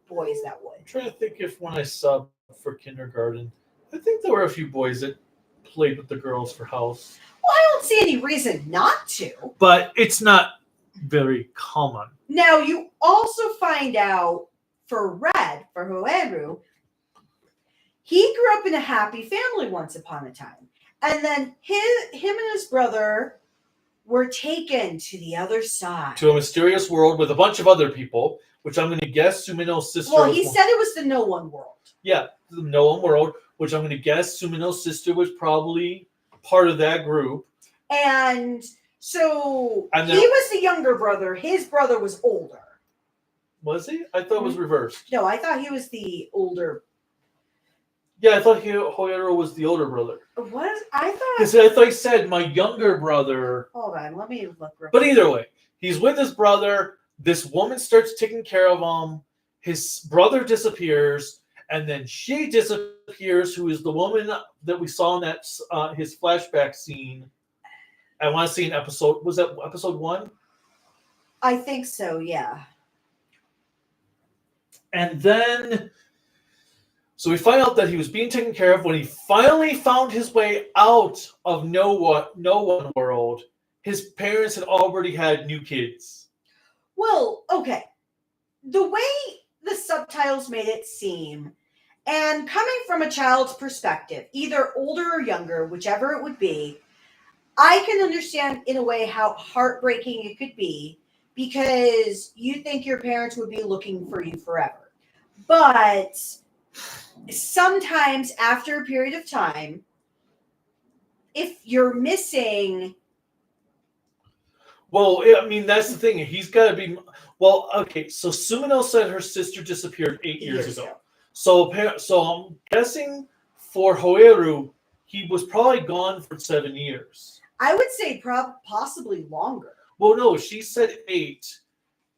boys that would. I'm trying to think if when I subbed for kindergarten, I think there were a few boys that played with the girls for house. Well, I don't see any reason not to. But it's not very common. Now, you also find out for Hoeru, he grew up in a happy family once upon a time. And then him and his brother were taken to the other side. To a mysterious world with a bunch of other people, which I'm going to guess Sumino's sister Well, he said it was the No One world. Yeah, the No One world, which I'm going to guess Sumino's sister was probably part of that group. And so he was the younger brother. His brother was older. Was he? I thought it was reversed. No, I thought he was the older. Yeah, I thought Hoyero was the older brother. What? I thought. Because I thought he said my younger brother. Hold on, let me look. But either way, he's with his brother. This woman starts taking care of him. His brother disappears, and then she disappears. Who is the woman that we saw in that his flashback scene? I want to see an episode. Was that episode 1? I think so. Yeah. And then, so we find out that he was being taken care of. When he finally found his way out of No One world, his parents had already had new kids. Well, okay. The way the subtitles made it seem, and coming from a child's perspective, either older or younger, whichever it would be, I can understand in a way how heartbreaking it could be because you think your parents would be looking for you forever. But sometimes after a period of time, if you're missing... Well, I mean, that's the thing. He's got to be... Well, okay, so Sumino said her sister disappeared 8 years ago. So I'm guessing for Hoeru, he was probably gone for 7 years. I would say possibly longer. Well, no, she said 8.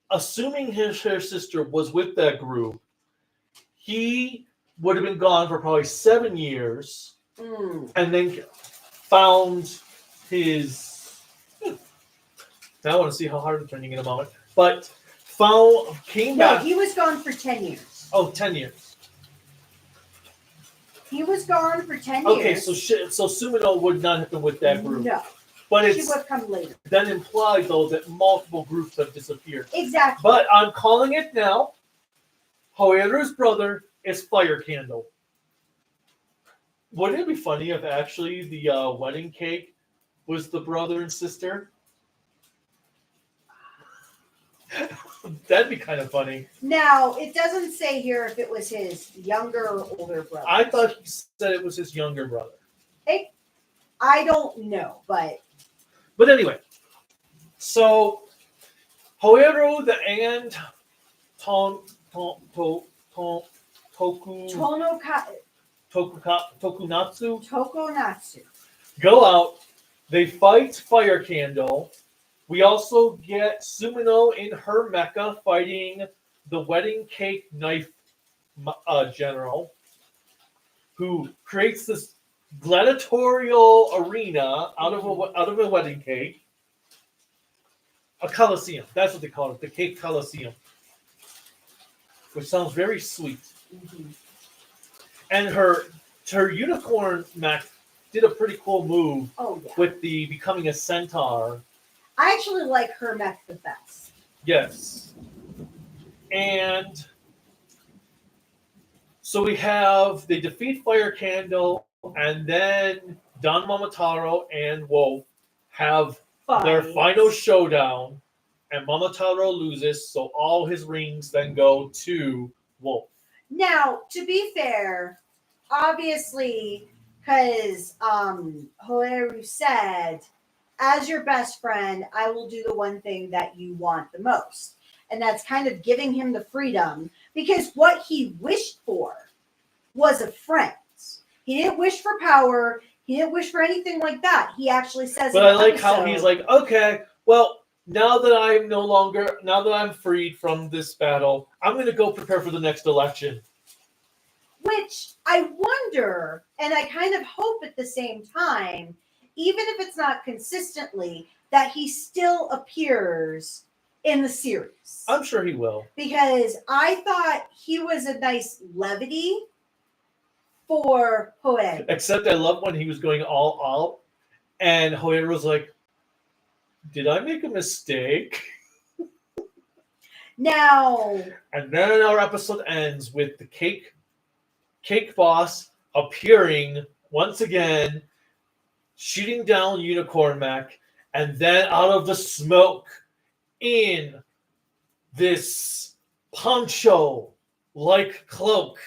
Assuming her sister was with that group, he would have been gone for probably 7 years, and then found his. Now I want to see how hard I'm turning in a moment, but came back. No, he was gone for 10 years. Oh, 10 years. He was gone for 10 years. Okay, so Sumino would not have been with that group. No. But she would have come later. Then implied, though, that multiple groups have disappeared. Exactly. But I'm calling it now. Hoeru's brother is Fire Candle. Wouldn't it be funny if actually the wedding cake was the brother and sister? That'd be kind of funny. Now, it doesn't say here if it was his younger or older brother. I thought he said it was his younger brother. I don't know, but... But anyway, so Hoeru and Tokunatsu Tokonatsu. go out They fight Fire Candle. We also get Sumino in her mecha fighting the wedding cake knife general, who creates this gladiatorial arena out of a wedding cake. A coliseum. That's what they call it. The cake coliseum. Which sounds very sweet. Mm-hmm. And her unicorn mech did a pretty cool move with the becoming a centaur. I actually like her mech the best. Yes. And so they defeat Fire Candle, and then Don Momotaro and Wolf have their final showdown, and Momotaro loses, so all his rings then go to Wolf. Now, to be fair, obviously, because Hoeru said, as your best friend, I will do the one thing that you want the most. And that's kind of giving him the freedom, because what he wished for was a friend. He didn't wish for power. He didn't wish for anything like that. He actually says, but I like how he's like, okay, well, now that I'm freed from this battle, I'm going to go prepare for the next election. Which I wonder, and I kind of hope at the same time, even if it's not consistently, that he still appears in the series. I'm sure he will. Because I thought he was a nice levity for Hoeru. Except I love when he was going all out, and Hoeru was like, did I make a mistake? Now. And then our episode ends with the cake boss appearing once again, shooting down Unicorn Mech, and then out of the smoke in this poncho-like cloak,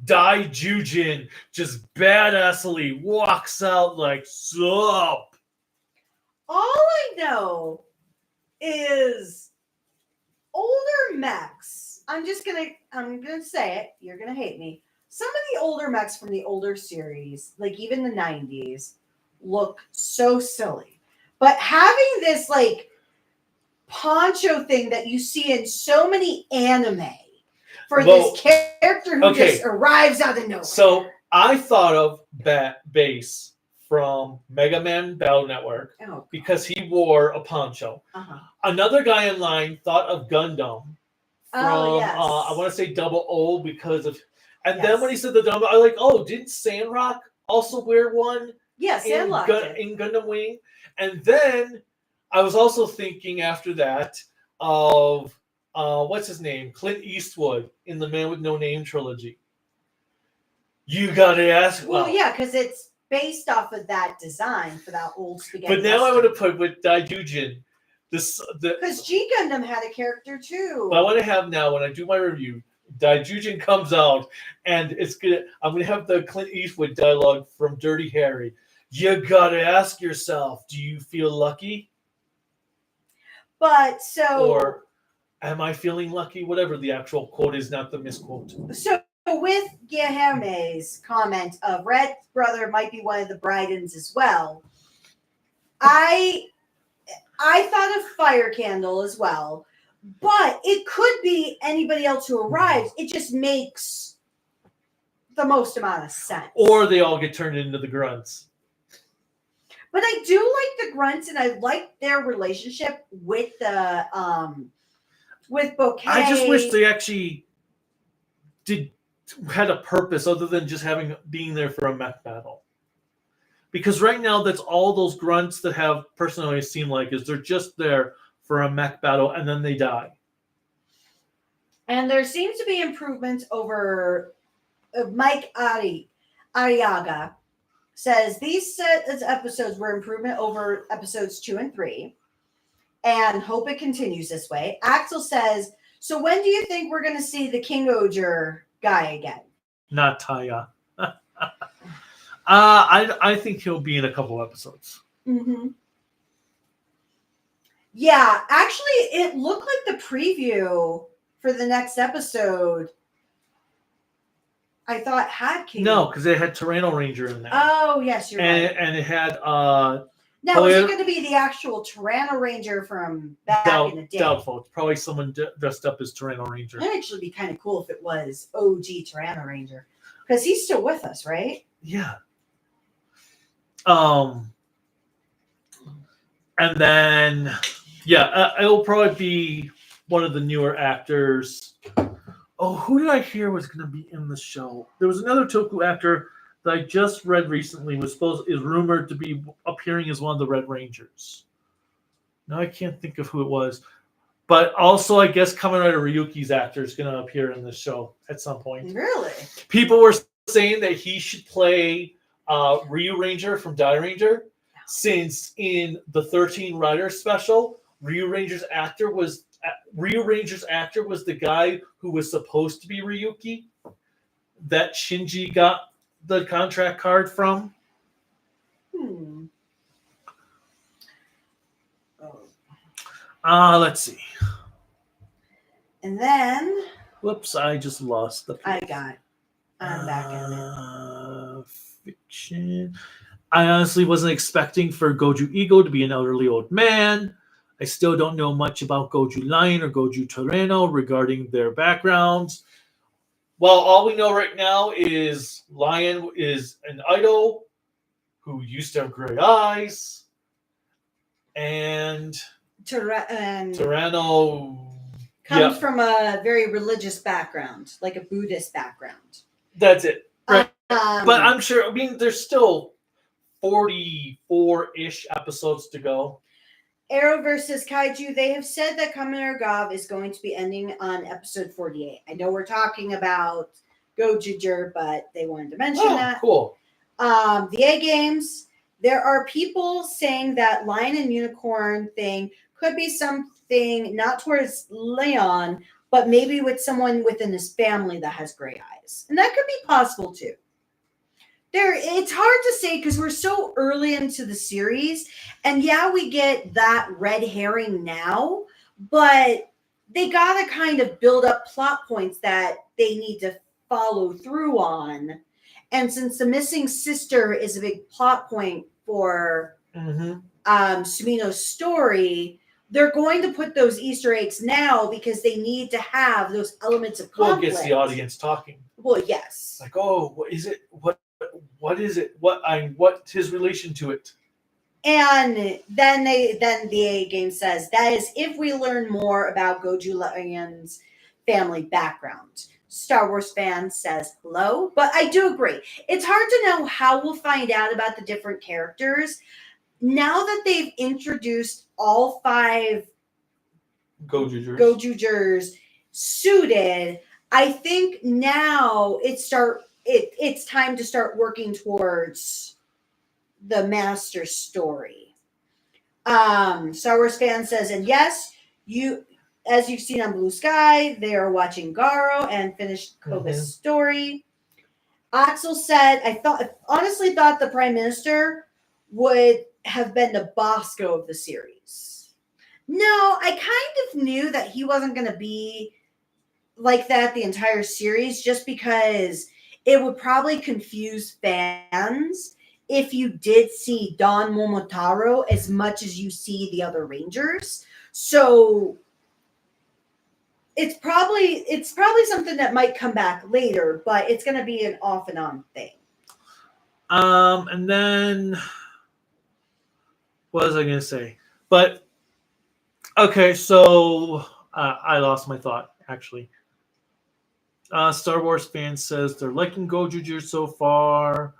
Daijujin just badassly walks out like, sup. All I know is older mechs. I'm gonna say it. You're gonna hate me. Some of the older mechs from the older series, like even the 90s, look so silly. But having this like poncho thing that you see in so many anime for this character who just arrives out of nowhere. So I thought of Base from Mega Man Battle Network because he wore a poncho. Uh-huh. Another guy in line thought of Gundam from I want to say Double O because of, and then when he said the Gundam, I was like, oh, didn't Sandrock also wear one? Yeah, Sandrock in Gundam Wing, and then I was also thinking after that of what's his name, Clint Eastwood in the Man with No Name trilogy. You gotta ask. Well, yeah, because it's based off of that design for that old spaghetti. But now I want to put with Daijujin. Because G Gundam had a character too. But I want to have now when I do my review, Daijujin comes out and it's gonna. I'm gonna have the Clint Eastwood dialogue from Dirty Harry. You gotta ask yourself, do you feel lucky? But so. Or am I feeling lucky? Whatever the actual quote is, not the misquote. So with Guilherme's comment of Red Brother might be one of the Bridens as well, I thought of Fire Candle as well, but it could be anybody else who arrives. It just makes the most amount of sense. Or they all get turned into the grunts. But I do like the grunts, and I like their relationship with the with Bouquet. I just wish they actually had a purpose other than just being there for a mech battle. Because right now, that's all those grunts that have personality seem like is they're just there for a mech battle and then they die. And there seems to be improvements over Mike Ariaga says these episodes were improvement over episodes 2 and 3 and hope it continues this way. Axel says, so when do you think we're going to see the King Oger guy again? Not Taya. I think he'll be in a couple episodes. Mm-hmm. Yeah, actually, it looked like the preview for the next episode. I thought had King. No, because it had Tyranno Ranger in there. Oh yes, you're right. And it had. Now, is it going to be the actual Tyranno Ranger from back in the day? Doubtful. It's probably someone dressed up as Tyranno Ranger. It'd actually be kind of cool if it was OG Tyranno Ranger, because he's still with us, right? Yeah. And then, it'll probably be one of the newer actors. Oh, who did I hear was going to be in the show? There was another Toku actor that I just read recently is rumored to be appearing as one of the Red Rangers. Now I can't think of who it was. But also, I guess Kamen Rider Ryuki's actor is going to appear in the show at some point. Really? People were saying that he should play Ryu Ranger from Die Ranger, since in the 13 Rider special, Ryu Ranger's actor was the guy who was supposed to be Ryuki that Shinji got the contract card from. Let's see. And then... Whoops, I just lost the page. I'm back in it. Fiction. I honestly wasn't expecting for Goju Ego to be an elderly old man. I still don't know much about Goju Lion or Goju Tyranno regarding their backgrounds. Well, all we know right now is Lion is an idol who used to have gray eyes, and Tyranno comes from a very religious background, like a Buddhist background. That's it. Right. But I'm sure, there's still 44-ish episodes to go. Arrow versus Kaiju, they have said that Kamen Rider Gov is going to be ending on episode 48. I know we're talking about Gozyuger, but they wanted to mention that. Cool. The A Games, there are people saying that Lion and Unicorn thing could be something not towards Leon, but maybe with someone within his family that has gray eyes. And that could be possible too. It's hard to say because we're so early into the series, and we get that red herring now, but they gotta kind of build up plot points that they need to follow through on. And since the missing sister is a big plot point for Sumino's story, they're going to put those Easter eggs now because they need to have those elements of conflict. Well, it gets the audience talking. Well, yes. Like, what is it? What is it? What's his relation to it? And then the A Game says that is if we learn more about Goju Lion's family background. Star Wars fan says hello, but I do agree. It's hard to know how we'll find out about the different characters. Now that they've introduced all 5 Gozyugers suited, I think now it's time to start working towards the master story. Star Wars fan says, and yes, as you've seen on Bluesky, they are watching Garo and finished Koba's story. Axel said, honestly thought the Prime Minister would have been the Bosco of the series. No, I kind of knew that he wasn't going to be like that the entire series, just because it would probably confuse fans if you did see Don Momotaro as much as you see the other Rangers. So it's probably something that might come back later, but it's going to be an off and on thing. And then what was I going to say? But okay, so I lost my thought actually. Star Wars fan says they're liking Goju so far.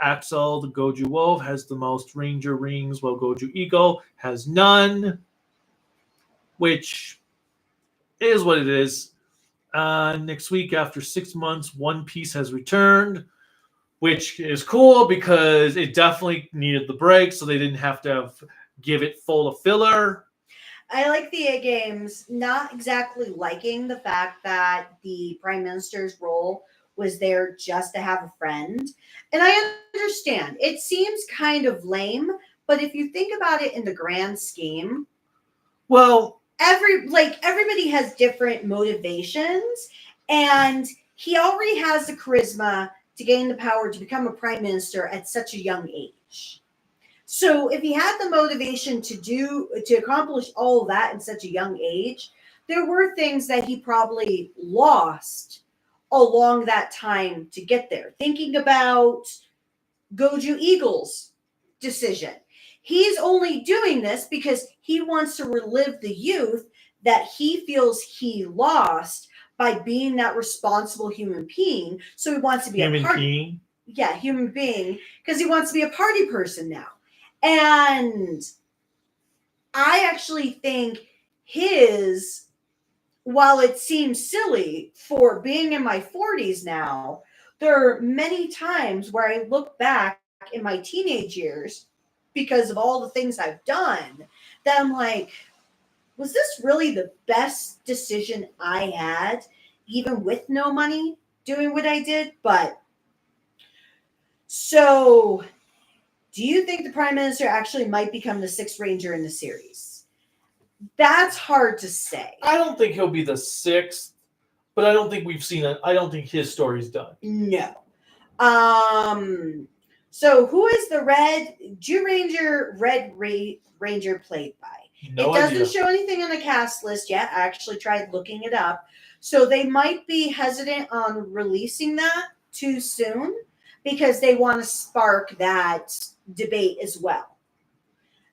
Axel, the Goju Wolf, has the most Ranger rings, while Goju Ego has none, which is what it is. Next week, after 6 months, One Piece has returned, which is cool because it definitely needed the break, so they didn't have to give it full of filler. I like the A Games, not exactly liking the fact that the Prime Minister's role was there just to have a friend. And I understand. It seems kind of lame, but if you think about it in the grand scheme, well, everybody has different motivations, and he already has the charisma to gain the power to become a prime minister at such a young age. So if he had the motivation to accomplish all of that in such a young age, there were things that he probably lost along that time to get there. Thinking about Goju Eagle's decision. He's only doing this because he wants to relive the youth that he feels he lost by being that responsible human being. So he wants to be Human a party. being? Yeah, human being, because he wants to be a party person now. And I actually think his, while it seems silly for being in my 40s now, there are many times where I look back in my teenage years because of all the things I've done that I'm like, was this really the best decision I had, even with no money, doing what I did? But so, do you think the Prime Minister actually might become the Sixth Ranger in the series? That's hard to say. I don't think he'll be the 6th, but I don't think we've seen it. I don't think his story's done. No. So who is the Red Ranger played by? No It doesn't idea. show anything on the cast list yet. I actually tried looking it up. So they might be hesitant on releasing that too soon because they want to spark that debate as well.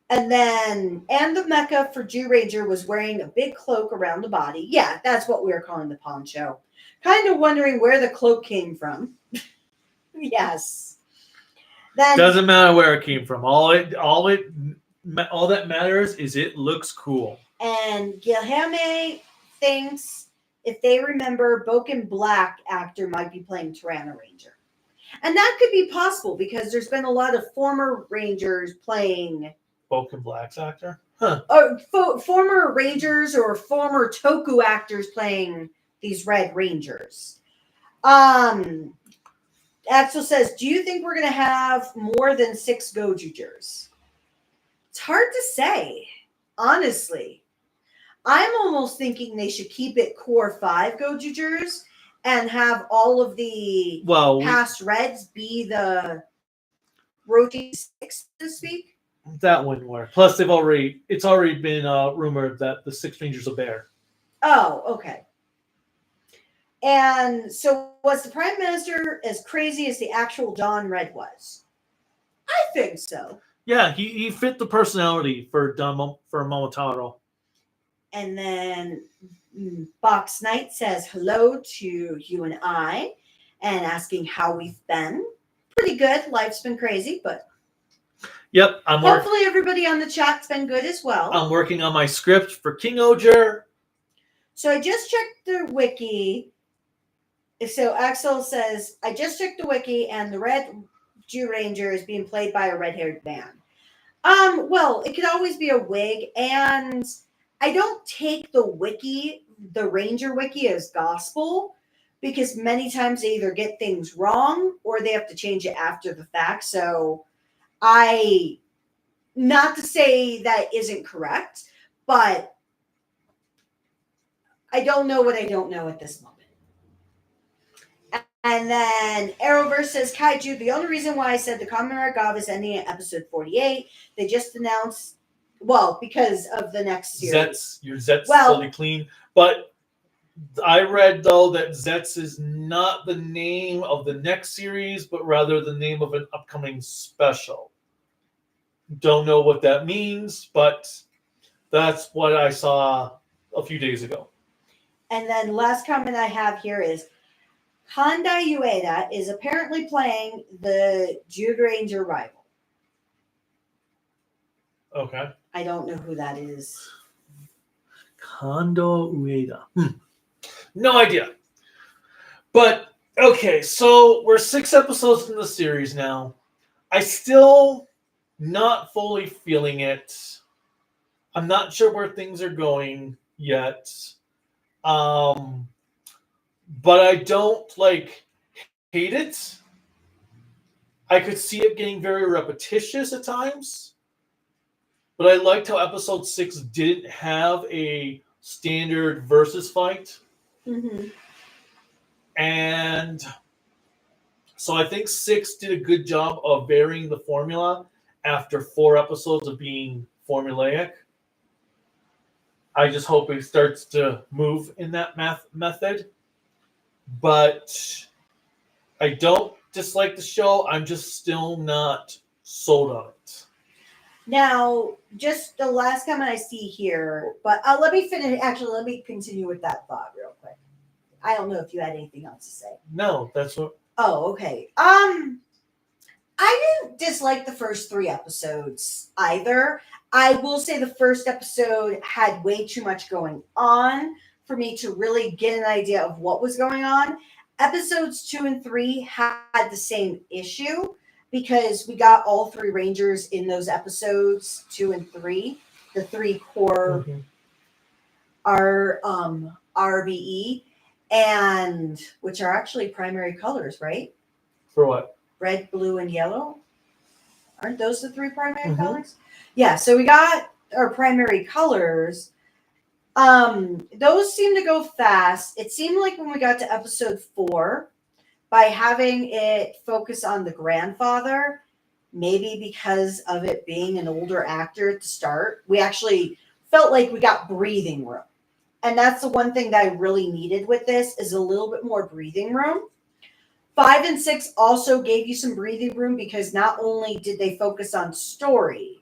And then, and the mecha for Jew Ranger was wearing a big cloak around the body. Yeah, that's what we were calling the poncho. Kind of wondering where the cloak came from. Yes. Then Doesn't matter where it came from. All that matters is it looks cool. and Guilherme thinks if they remember, Boken Black actor might be playing Tyranno Ranger. And that could be possible because there's been a lot of former Rangers playing Boken Black's actor? Huh. former Rangers or former Toku actors playing these Red Rangers. Axel says, do you think we're going to have more than 6 Gozyugers? It's hard to say, honestly. I'm almost thinking they should keep it core 5 Gozyugers and have all of the past Reds be the rotating 6, so to speak. That wouldn't work. Plus, it's already been rumored that the 6 Rangers are bear. Oh, okay. And so was the Prime Minister as crazy as the actual John Red was? I think so. Yeah, he fit the personality for Momotaro. And then Box Knight says hello to you and I and asking how we've been. Pretty good. Life's been crazy, but yep, hopefully everybody on the chat's been good as well. I'm working on my script for King Oger. So I just checked the wiki. So Axel says, I just checked the wiki and the Red Jew Ranger is being played by a red-haired man. Well, it could always be a wig, and I don't take the Ranger wiki as gospel, because many times they either get things wrong or they have to change it after the fact. So not to say that isn't correct, but I don't know what I don't know at this moment. And then Arrowverse says, Kaiju, the only reason why I said the Kamen Rider Gav is ending at episode 48, they just announced, well, because of the next series. Your Zet's fully clean. But I read, though, that Zet's is not the name of the next series, but rather the name of an upcoming special. Don't know what that means, but that's what I saw a few days ago. And then last comment I have here is, Kanda Ueda is apparently playing the Jew Ranger rival. Okay. I don't know who that is. Kanda Ueda. No idea. But, okay, so we're 6 episodes in the series now. I still not fully feeling it. I'm not sure where things are going yet. But I don't hate it. I could see it getting very repetitious at times. But I liked how episode 6 didn't have a standard versus fight. Mm-hmm. And so I think 6 did a good job of varying the formula after 4 episodes of being formulaic. I just hope it starts to move in that method. But I don't dislike the show. I'm just still not sold on it. Now, just the last comment I see here, but let me finish. Actually, let me continue with that thought real quick. I don't know if you had anything else to say. No, that's what. Oh, okay. I didn't dislike the first 3 episodes either. I will say the first episode had way too much going on for me to really get an idea of what was going on. Episodes 2 and 3 had the same issue because we got all 3 Rangers in those episodes 2 and 3, the 3 core RBE, and which are actually primary colors, right? For what? Red, blue, and yellow. Aren't those the 3 primary colors? Yeah, so we got our primary colors. Those seem to go fast. It seemed like when we got to episode 4, by having it focus on the grandfather, maybe because of it being an older actor at the start, we actually felt like we got breathing room. And that's the one thing that I really needed with this is a little bit more breathing room. 5 and 6 also gave you some breathing room because not only did they focus on story,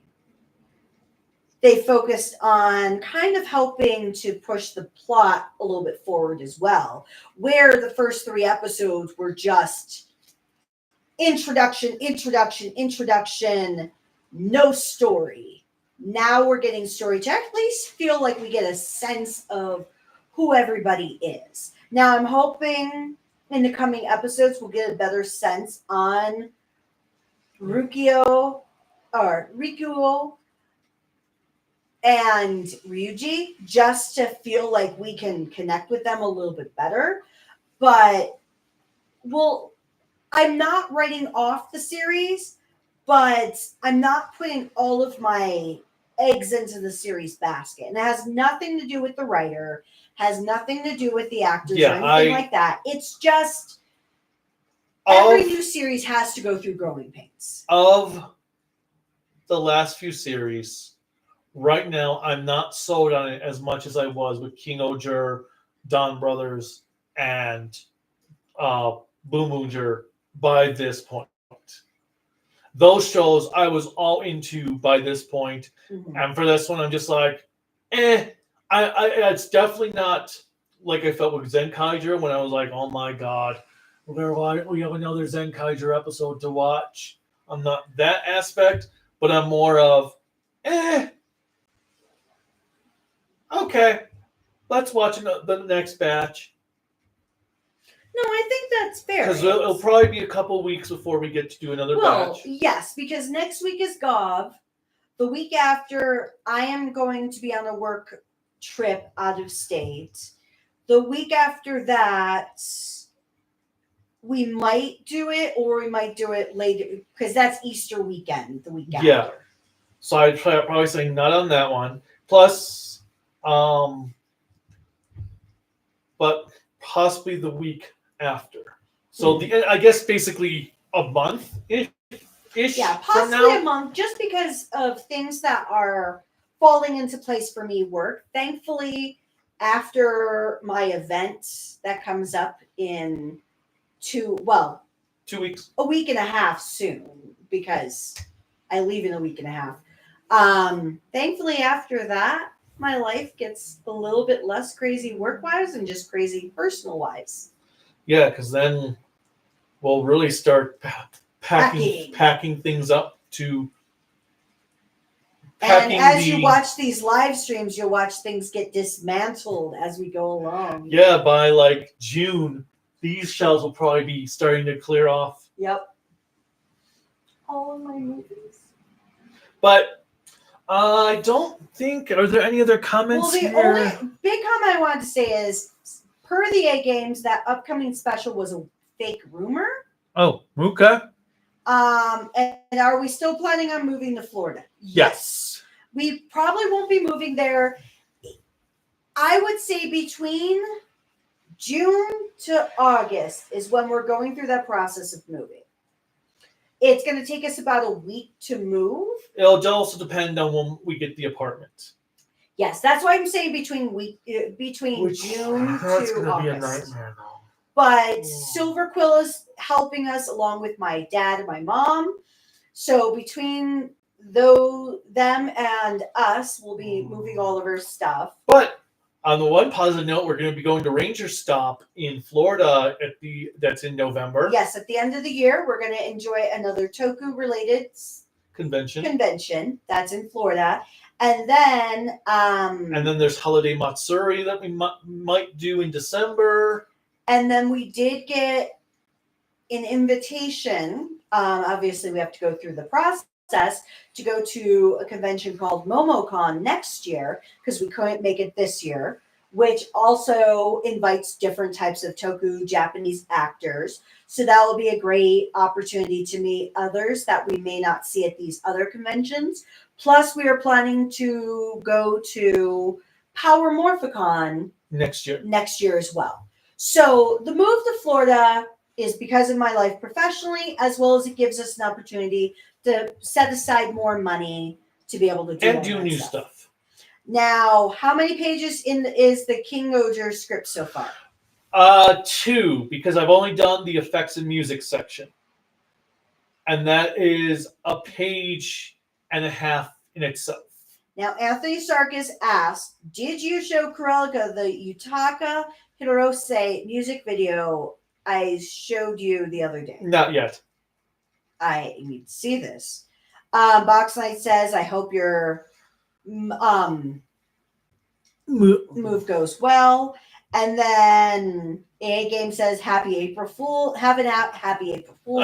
they focused on kind of helping to push the plot a little bit forward as well, where the first 3 episodes were just introduction, no story. Now we're getting story to at least feel like we get a sense of who everybody is. Now I'm hoping in the coming episodes we'll get a better sense on Rikuo and Ryuji, just to feel like we can connect with them a little bit better. But I'm not writing off the series, but I'm not putting all of my eggs into the series basket. And it has nothing to do with the writer, has nothing to do with the actors or anything like that. It's just every new series has to go through growing pains. Of the last few series, right now I'm not sold on it as much as I was with King Oger, Don Brothers, and Boomunger by this point. Those shows I was all into by this point. And for this one, I'm just like, it's definitely not like I felt with Zenkaiger when I was like, oh my god, we have another Zenkaiger episode to watch. I'm not that aspect, but I'm more of, okay, let's watch the next batch. No, I think that's fair. Because it'll probably be a couple weeks before we get to do another batch. Yes, because next week is Gov. The week after, I am going to be on a work trip out of state. The week after that, we might do it, or we might do it later, because that's Easter weekend, the week after. Yeah. So I'd probably say not on that one. Plus, but possibly the week after. So I guess basically a month-ish. Yeah, possibly a month, just because of things that are falling into place for me work. Thankfully, after my event that comes up in 2 weeks. A week and a half soon, because I leave in a week and a half. Thankfully, after that, my life gets a little bit less crazy work-wise and just crazy personal-wise. Yeah, because then we'll really start packing things up to. And as you watch these live streams, you'll watch things get dismantled as we go along. Yeah, by like June, these shelves will probably be starting to clear off. Yep. All of my movies. But I don't think. Are there any other comments here? Only big comment I wanted to say is, per the A Games, that upcoming special was a fake rumor. Oh, okay. And are we still planning on moving to Florida? Yes. We probably won't be moving there. I would say between June to August is when we're going through that process of moving. It's going to take us about a week to move. It'll also depend on when we get the apartment. Yes, that's why I'm saying between June That's to gonna be a August. nightmare, though. But Silver Quill is helping us along with my dad and my mom. So between them and us, we'll be moving all of our stuff. But on the one positive note, we're going to be going to Ranger Stop in Florida that's in November. Yes, at the end of the year, we're going to enjoy another Toku related convention that's in Florida. And then there's Holiday Matsuri that we might do in December. And then we did get an invitation. Obviously, we have to go through the process to go to a convention called MomoCon next year because we couldn't make it this year, which also invites different types of Toku Japanese actors. So that will be a great opportunity to meet others that we may not see at these other conventions. Plus, we are planning to go to Power Morphicon next year as well. So the move to Florida is because of my life professionally, as well as it gives us an opportunity to set aside more money to be able to do new stuff. Now, how many pages is the King Gozyuger script so far? 2, because I've only done the effects and music section. And that is a page and a half in itself. Now, Anthony Sarkis asked, did you show Kurelika the Yutaka Hirose music video I showed you the other day? Not yet. I need to see this. Box Knight says, I hope your move goes well. And then A Game says, happy April Fool's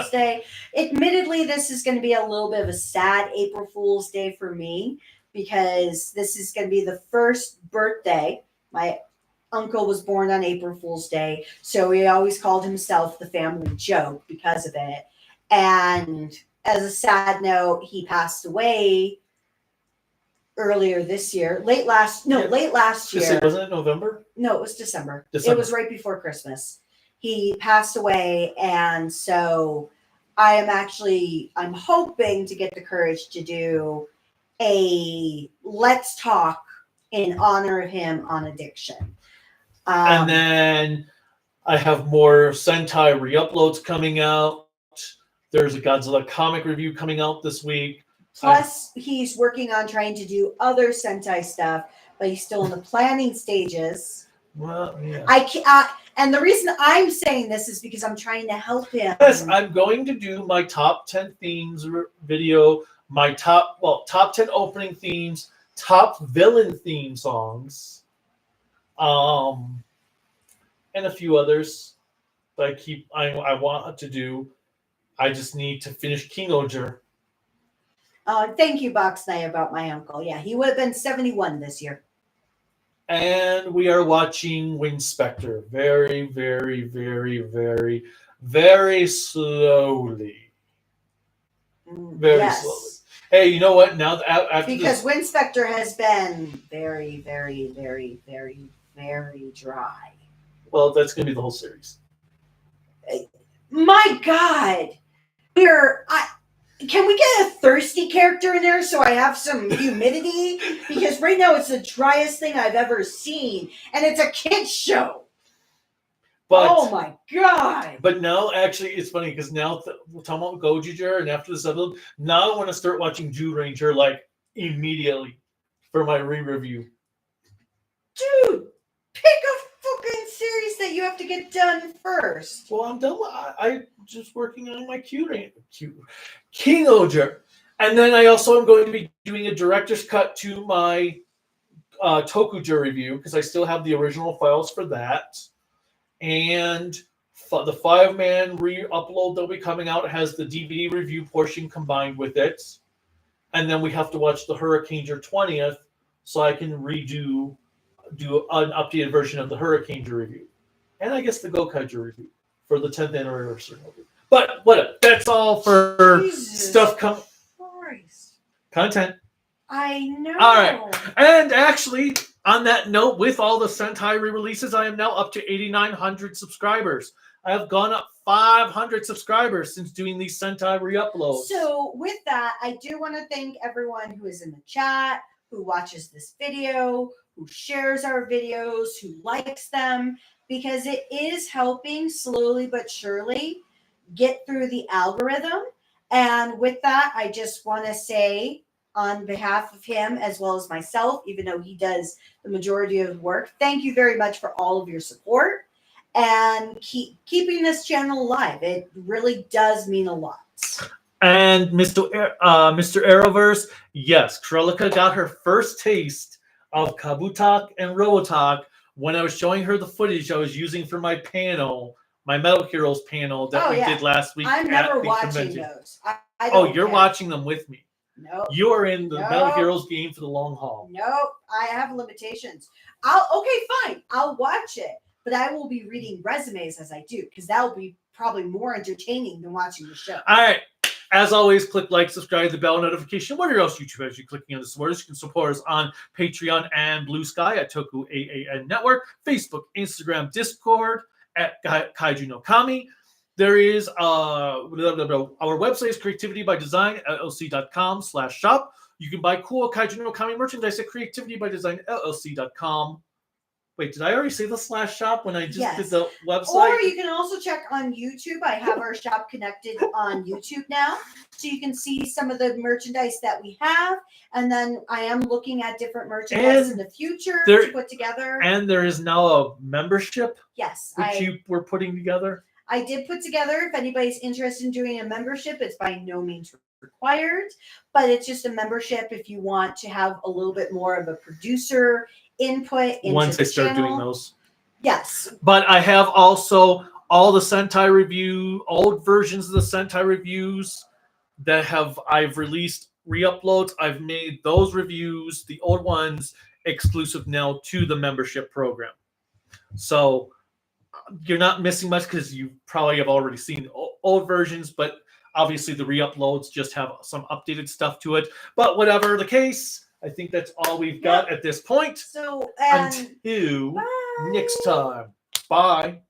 Day. Admittedly, this is going to be a little bit of a sad April Fool's Day for me because this is going to be the first birthday. My uncle was born on April Fool's Day, so he always called himself the family joke because of it. And as a sad note, he passed away earlier this year, late last year. Wasn't it November? No, it was December. It was right before Christmas. He passed away, and so I'm hoping to get the courage to do a Let's Talk in honor of him on addiction. And then I have more Sentai re-uploads coming out. There's a Godzilla comic review coming out this week. Plus, he's working on trying to do other Sentai stuff, but he's still in the planning stages. Well, yeah. And the reason I'm saying this is because I'm trying to help him. Yes, I'm going to do my top 10 themes video, my top 10 opening themes, top villain theme songs, and a few others that I want to do. I just need to finish King Gozyuger. Thank you, Box Knight, about my uncle. Yeah, he would have been 71 this year. And we are watching Wind Spectre very, very, very, very, very slowly. Very slowly. Hey, you know what? Now because Wind Spectre has been very, very, very, very, very dry. Well, that's going to be the whole series. My God. Can we get a thirsty character in there so I have some humidity? Because right now it's the driest thing I've ever seen. And it's a kid's show. But, oh my God. But now, actually, it's funny because now we're talking about Gozyuger, and after this episode, now I want to start watching Ranger like immediately for my re-review. Dude, pick a fucking series that you have to get done first. Well, I'm done. I'm just working on my King Gozyuger. And then I also am going to be doing a director's cut to my Tokuaannetwork review because I still have the original files for that. And the 5-man re-upload that will be coming out has the DVD review portion combined with it. And then we have to watch the Hurricaneger 20th so I can do an updated version of the Hurricaneger review. And I guess the Gokaiju review for the 10th anniversary movie. But whatever. That's all for stuff coming. Content. I know. All right. And actually, on that note, with all the Sentai re-releases, I am now up to 8,900 subscribers. I have gone up 500 subscribers since doing these Sentai re-uploads. So with that, I do want to thank everyone who is in the chat, who watches this video, who shares our videos, who likes them, because it is helping slowly but surely get through the algorithm. And with that, I just want to say on behalf of him as well as myself, even though he does the majority of the work, thank you very much for all of your support and keeping this channel alive. It really does mean a lot. And Mr. Arrowverse, yes, Krelika got her first taste of Kabutok and Robotok when I was showing her the footage I was using for my panel, my Metal Heroes panel that we did last week. I'm never watching those. I oh, don't you're care. watching them with me. Nope. You are in the Metal Heroes game for the long haul. Nope. I have limitations. Okay, fine. I'll watch it, but I will be reading resumes as I do, because that will be probably more entertaining than watching the show. All right. As always, click like, subscribe, the bell notification. Whatever else YouTube has you clicking on the support us. You can support us on Patreon and Bluesky at tokuaannetwork, Network, Facebook, Instagram, Discord at Kaiju no Kami. There is our website is creativitybydesign llc.com/shop. You can buy cool Kaiju no Kami merchandise at creativitybydesign llc.com. Wait, did I already say the /shop when I just did the website? Or you can also check on YouTube. I have our shop connected on YouTube now. So you can see some of the merchandise that we have. And then I am looking at different merchandise in the future to put together. And there is now a membership. Yes. Which you were putting together. I did put together. If anybody's interested in doing a membership, it's by no means required. But it's just a membership if you want to have a little bit more of a producer input into once the I start channel. doing those. Yes. But I have also all the Sentai review, old versions of the Sentai reviews that I've released re-uploads. I've made those reviews, the old ones, exclusive now to the membership program. So you're not missing much because you probably have already seen old versions, but obviously the re-uploads just have some updated stuff to it. But whatever the case, I think that's all we've got at this point. So until next time. Bye.